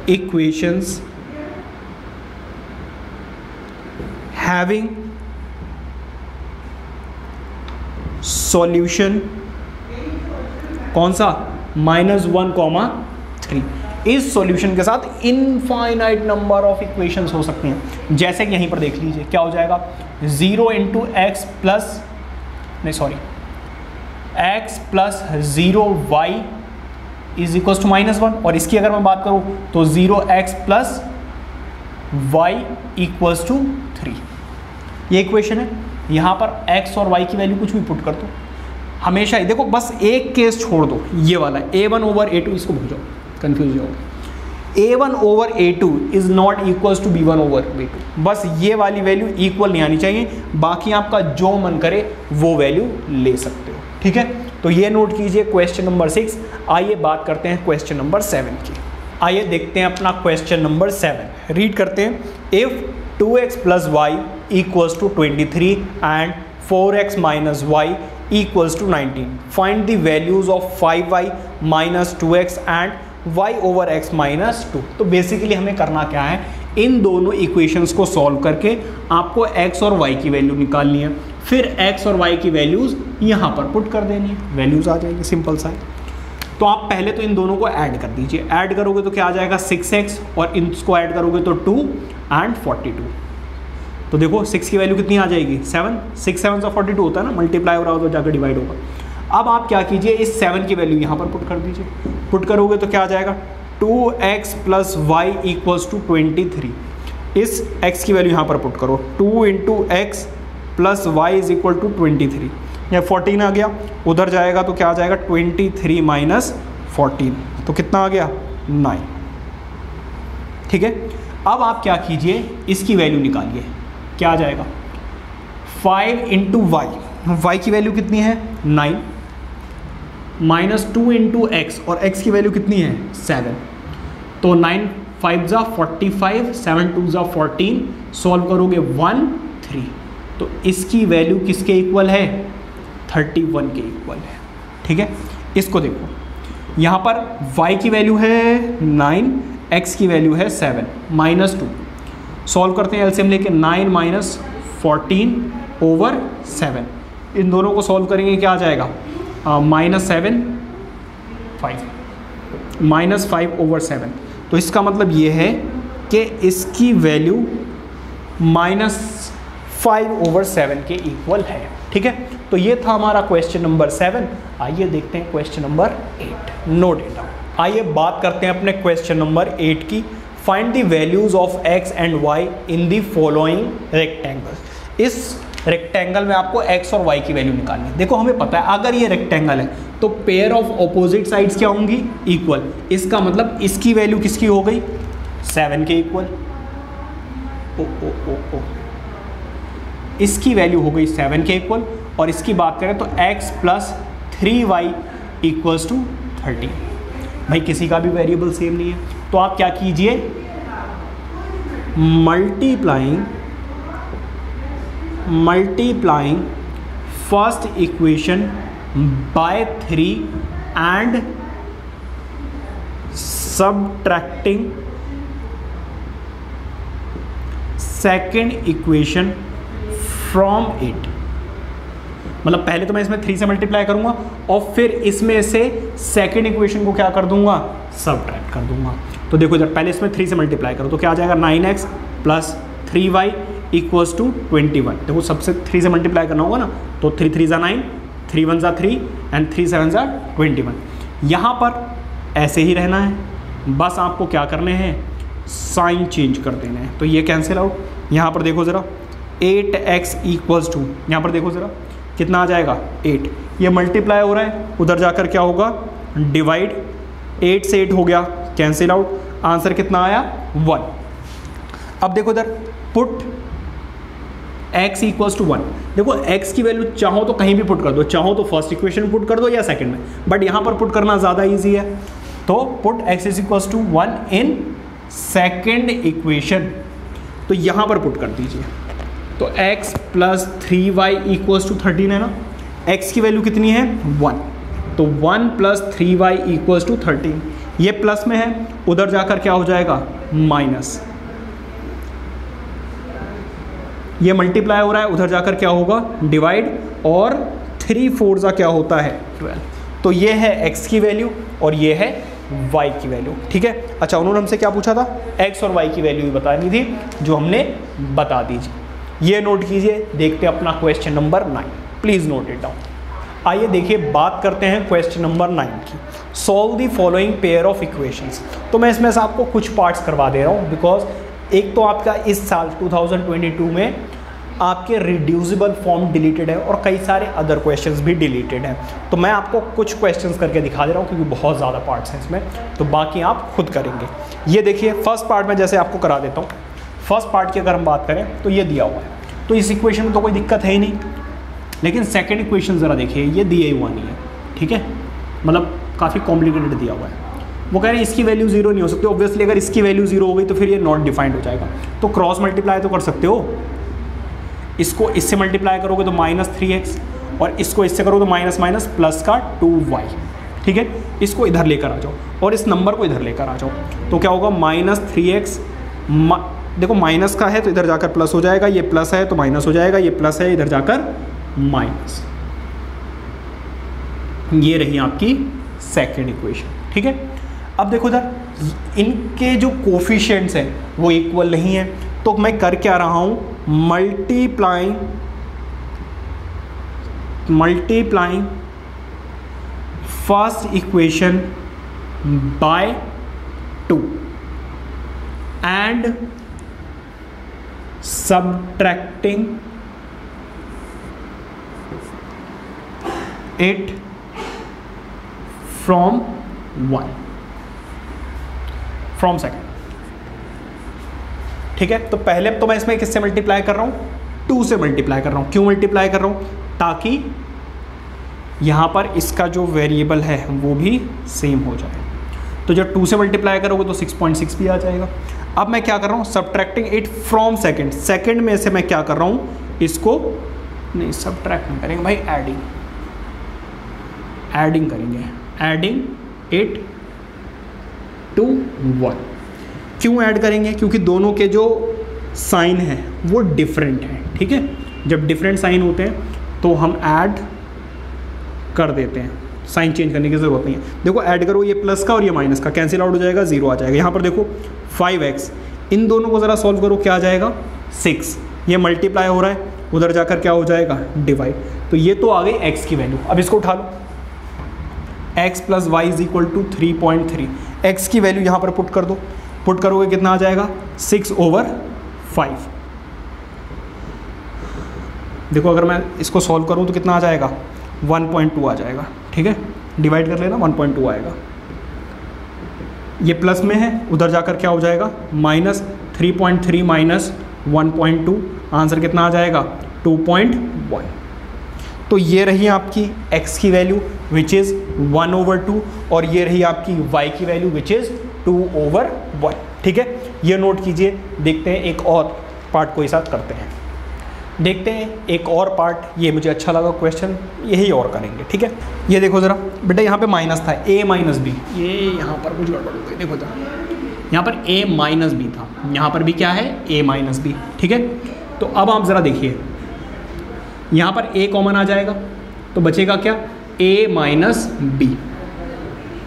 equations having solution कौन सा, -1, 3। इस सॉल्यूशन के साथ इनफाइनाइट नंबर ऑफ इक्वेशंस हो सकते हैं। जैसे कि यहीं पर देख लीजिए क्या हो जाएगा, 0 into x plus x plus 0y is equals to -1, और इसकी अगर मैं बात करूं तो 0x plus y equals to 3। ये इक्वेशन है। यहां पर x और y की वैल्यू कुछ भी पुट कर दो, हमेशा ही देखो, बस एक केस छोड़ दो, ये वाला a1 ओवर a2, इसको भूल जाओ, कंफ्यूज जाओगे। a1 over a2 is not equals to b1 over b2, बस ये वाली वैल्यू इक्वल नहीं आनी चाहिए, बाकी आपका जो मन करे वो वैल्यू ले सकते हो, ठीक है। तो ये नोट कीजिए क्वेश्चन नंबर 6। आइए बात करते हैं क्वेश्चन नंबर 7 की। आइए देखते हैं अपना क्वेश्चन नंबर 7। रीड करते हैं, if 2x plus y equals to 23 and 4x minus y equals to 19, find the values of 5y minus 2x and y over x minus 2। तो बेसिकली हमें करना क्या है, इन दोनों इक्वेशंस को सॉल्व करके आपको x और y की वैल्यू निकालनी है, फिर x और y की वैल्यूज़ यहाँ पर पुट कर देनी है, वैल्यूज़ आ जाएगी, सिंपल सा है। तो आप पहले तो इन दोनों को ऐड कर दीजिए, ऐड करोगे तो क्या आ जाएगा 6x, और इसको ऐड करोगे तो 2 एंड 42। तो देखो 6 की वैल्यू कितनी आ जाएगी, 7, 6 7 से 42 होता है ना, मल्टीप्लाई हो रहा हो तो जाकर डिवाइड होगा। अब आप क्या कीजिए, इस 7 की वैल्यू यहाँ पर पुट कर दीजिए, पुट करोगे तो क्या आ जाएगा, 2x plus y equals to 23। इस x की वैल्यू यहाँ पर पुट करो, 2 into x plus y is equal to 23, या 14 आ गया, उधर जाएगा तो क्या आ जाएगा 23 माइनस 14, तो कितना आ गया 9, ठीक है। अब आप क्या कीजिए, इसकी वैल्यू निकालिए, क्या आ जाएगा 5 इंटू वाई, वाई की वैल्यू कितनी है 9, -2 इंटू एक्स, और x की वैल्यू कितनी है 7, तो 9 5 ज़ा 45, 7 2 ज़ा 14, सॉल्व करोगे 1 3, तो इसकी वैल्यू किसके इक्वल है 31 के इक्वल है। ठीक है, इसको देखो यहाँ पर y की वैल्यू है 9, x की वैल्यू है 7, -2, सॉल्व करते हैं एलसीएम लेके, 9 - 14 ओवर 7, इन दोनों को सॉल्व करेंगे क्या आ जाएगा -7 5 -5 ओवर 7, तो इसका मतलब ये है कि इसकी वैल्यू -5 ओवर 7 के इक्वल है। ठीक है, तो ये था हमारा क्वेश्चन नंबर 7। आइए देखते हैं question number 8, note it down. आइए बात करते हैं अपने क्वेश्चन नंबर 8 की। Find the values of x and y in the following rectangle. इस रेक्टेंगल में आपको x और y की वैल्यू निकालनी है। देखो हमें पता है अगर ये रेक्टेंगल है तो पेयर ऑफ ऑपोजिट साइड्स क्या होंगी इक्वल, इसका मतलब इसकी वैल्यू किसकी हो गई 7 के इक्वल, इसकी वैल्यू हो गई 7 के इक्वल, और इसकी बात करें तो x + 3y = 13। भाई किसी का भी वेरिएबल सेम नहीं है, तो आप क्या कीजिए multiplying first equation by 3 and subtracting second equation from it. मतलब पहले तो मैं इसमें 3 से मल्टीप्लाई करूंगा और फिर इसमें से सेकेंड इक्वेशन को क्या कर दूंगा सबट्रैक्ट कर दूंगा। तो देखो इधर पहले इसमें 3 से मल्टीप्लाई करो तो क्या आ जाएगा 9x + 3y = 21। देखो सबसे 3 से मल्टीप्लाई करना होगा ना, तो 3 3 ज़ा 9, 3 1 ज़ा 3 एंड 3 7 ज़ा 21। यहाँ पर ऐसे ही रहना है, बस आपको क्या करने हैं साइन चेंज कर देना है। तो ये कैंसिल आउट, यहाँ पर देखो ज़रा 8x = यहाँ पर देखो ज़रा कितना आ जाएगा 8, ये मल्टीप्लाई हो रहा है, उधर जाकर क्या होगा डिवाइड, 8 से 8 हो गया कैंसिल आउट, आंसर कितना आया 1। अब देखो इधर पुट x = 1। देखो x की वैल्यू चाहो तो कहीं भी पुट कर दो, चाहो तो फर्स्ट इक्वेशन में पुट कर दो या सेकंड में, बट यहाँ पर पुट करना ज़्यादा इजी है। तो put x = 1 in second equation, तो यहाँ पर पुट कर दीजिए। तो x + 3y = 13 है ना, x की वैल्यू कितनी है 1, तो 1 + 3y = 13, ये प्लस में है, उधर जाकर क्या हो जाएगा माइनस, ये मल्टीप्लाई हो रहा है, उधर जाकर क्या होगा डिवाइड, और 3 4 ज़ा क्या होता है 12। तो ये है x की वैल्यू और ये है y की वैल्यू। ठीक है, अच्छा उन्होंने हमसे क्या पूछा था x और y की वैल्यू भी बतानी थी, जो हमने बता दीजिए। ये नोट कीजिए, देखते हैं अपना question number 9, please note it down. आइए देखिए बात करते हैं क्वेश्चन नंबर 9 की। Solve the following pair of equations. तो मैं इसमें से आपको कुछ पार्ट्स करवा दे रहा हूँ, बिकॉज एक तो आपका इस साल 2022 में आपके रिड्यूसिबल फॉर्म डिलीटेड है और कई सारे अदर क्वेश्चंस भी डिलीटेड हैं। तो मैं आपको कुछ क्वेश्चंस करके दिखा दे रहा हूँ क्योंकि बहुत ज़्यादा पार्ट्स हैं इसमें, तो बाकी आप खुद करेंगे। ये देखिए फर्स्ट पार्ट में जैसे आपको करा देता हूँ। फर्स्ट पार्ट की अगर हम बात करें तो ये दिया हुआ है, तो इस इक्वेशन में तो कोई दिक्कत है ही नहीं, लेकिन सेकेंड इक्वेशन ज़रा देखिए, ये दिए हुआ नहीं है। ठीक है, मतलब काफ़ी कॉम्प्लिकेटेड दिया हुआ है। वो कह रहे हैं इसकी वैल्यू 0 नहीं हो सकती, ऑब्वियसली अगर इसकी वैल्यू 0 हो गई तो फिर ये नॉट डिफाइंड हो जाएगा। तो क्रॉस मल्टीप्लाई तो कर सकते हो, इसको इससे मल्टीप्लाई करोगे तो -3x, और इसको इससे करो तो माइनस प्लस का 2y। ठीक है, इसको इधर लेकर आ जाओ और इस नंबर को इधर लेकर आ जाओ, तो क्या होगा -3x, देखो माइनस का है तो इधर जाकर प्लस हो जाएगा, ये प्लस है तो माइनस हो जाएगा, ये प्लस है इधर जाकर माइनस। ये रही आपकी सेकेंड इक्वेशन। ठीक है, अब देखो इधर इनके जो कोफिशिएंट्स हैं वो इक्वल नहीं है, तो मैं कर क्या रहा हूँ multiplying first equation by 2 and subtracting it from 1 from second। ठीक है, तो पहले तो मैं इसमें किससे मल्टीप्लाई कर रहा हूँ 2 से मल्टीप्लाई कर रहा हूँ। क्यों मल्टीप्लाई कर रहा हूँ, ताकि यहाँ पर इसका जो वेरिएबल है वो भी सेम हो जाए। तो जब 2 से मल्टीप्लाई करोगे तो 6.6 भी आ जाएगा। अब मैं क्या कर रहा हूँ, subtracting it from second, second में से मैं क्या कर रहा हूँ, इसको नहीं सब्ट्रैक्ट नहीं करेंगे भाई, एडिंग करेंगे, एडिंग इट टू 1। क्यों ऐड करेंगे, क्योंकि दोनों के जो साइन हैं वो डिफरेंट हैं, ठीक है। जब डिफरेंट साइन होते हैं तो हम ऐड कर देते हैं, साइन चेंज करने की ज़रूरत नहीं है। देखो ऐड करो, ये प्लस का और ये माइनस का कैंसिल आउट हो जाएगा, 0 आ जाएगा। यहाँ पर देखो 5x, इन दोनों को ज़रा सॉल्व करो, क्या आ जाएगा 6, ये मल्टीप्लाई हो रहा है, उधर जाकर क्या हो जाएगा डिवाइड। तो ये तो आ गई x की वैल्यू। अब इसको उठा लो, x plus y is equal to 3.3, x की वैल्यू यहाँ पर पुट कर दो, पुट करोगे कितना आ जाएगा 6/5। देखो अगर मैं इसको सॉल्व करूँ तो कितना आ जाएगा 1.2 आ जाएगा, ठीक है। डिवाइड कर लेना, 1.2 आएगा। ये प्लस में है, उधर जाकर क्या हो जाएगा -3.3 माइनस 1.2, आंसर कितना आ जाएगा 2.1। तो ये रही आपकी x की वैल्यू विच इज़ 1/2 और ये रही आपकी y की वैल्यू विच इज़ 2/1, ठीक है। ये नोट कीजिए। देखते हैं एक और पार्ट को एक साथ करते हैं, देखते हैं एक और पार्ट, ये मुझे अच्छा लगा क्वेश्चन, यही और करेंगे, ठीक है। ये देखो ज़रा बेटा, यहाँ पे माइनस था a माइनस बी, ये यहाँ पर कुछ गड़बड़ हो गई, देखो ज़रा यहाँ पर a माइनस बी था, यहाँ पर भी क्या है a माइनस बी, ठीक है। तो अब आप ज़रा देखिए, यहाँ पर a कॉमन आ जाएगा तो बचेगा क्या a माइनस बी।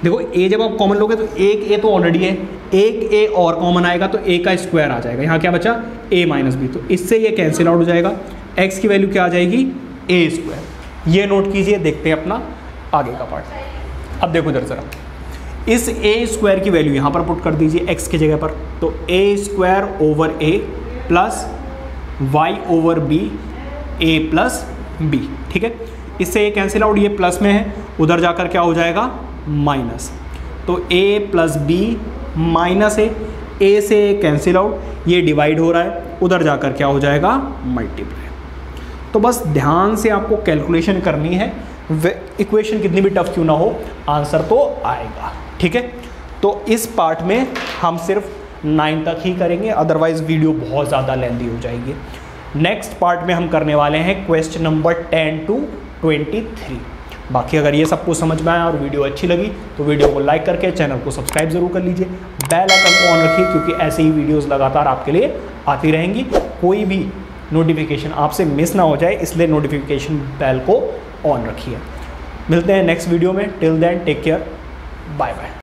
देखो a जब आप कॉमन लोगे तो एक a तो ऑलरेडी है, एक a और कॉमन आएगा तो a का स्क्वायर आ जाएगा, यहाँ क्या बचा a माइनस बी, तो इससे ये कैंसिल आउट हो जाएगा। x की वैल्यू क्या आ जाएगी a स्क्वायर। ये नोट कीजिए, देखते हैं अपना आगे का पार्ट। अब देखो इधर ज़रा, इस a स्क्वायर की वैल्यू यहाँ पर पुट कर दीजिए x की जगह पर, तो a square over a plus y over B a plus B, ठीक है। इससे ये कैंसिल आउट, ये प्लस में है, उधर जाकर क्या हो जाएगा माइनस, तो a plus B minus a से कैंसिल आउट, ये डिवाइड हो रहा है, उधर जाकर क्या हो जाएगा मल्टीप्लाई। तो बस ध्यान से आपको कैलकुलेशन करनी है, इक्वेशन कितनी भी टफ क्यों ना हो आंसर तो आएगा, ठीक है। तो इस पार्ट में हम सिर्फ 9 तक ही करेंगे, अदरवाइज वीडियो बहुत ज़्यादा लेंथी हो जाएगी। नेक्स्ट पार्ट में हम करने वाले हैं क्वेश्चन नंबर 10 to 23। बाकी अगर ये सब कुछ समझ में आया और वीडियो अच्छी लगी तो वीडियो को लाइक करके चैनल को सब्सक्राइब जरूर कर लीजिए, बेल आइकन को ऑन रखिए, क्योंकि ऐसे ही वीडियोस लगातार आपके लिए आती रहेंगी। कोई भी नोटिफिकेशन आपसे मिस ना हो जाए, इसलिए नोटिफिकेशन बेल को ऑन रखिए। मिलते हैं नेक्स्ट वीडियो में, till then take care, bye bye.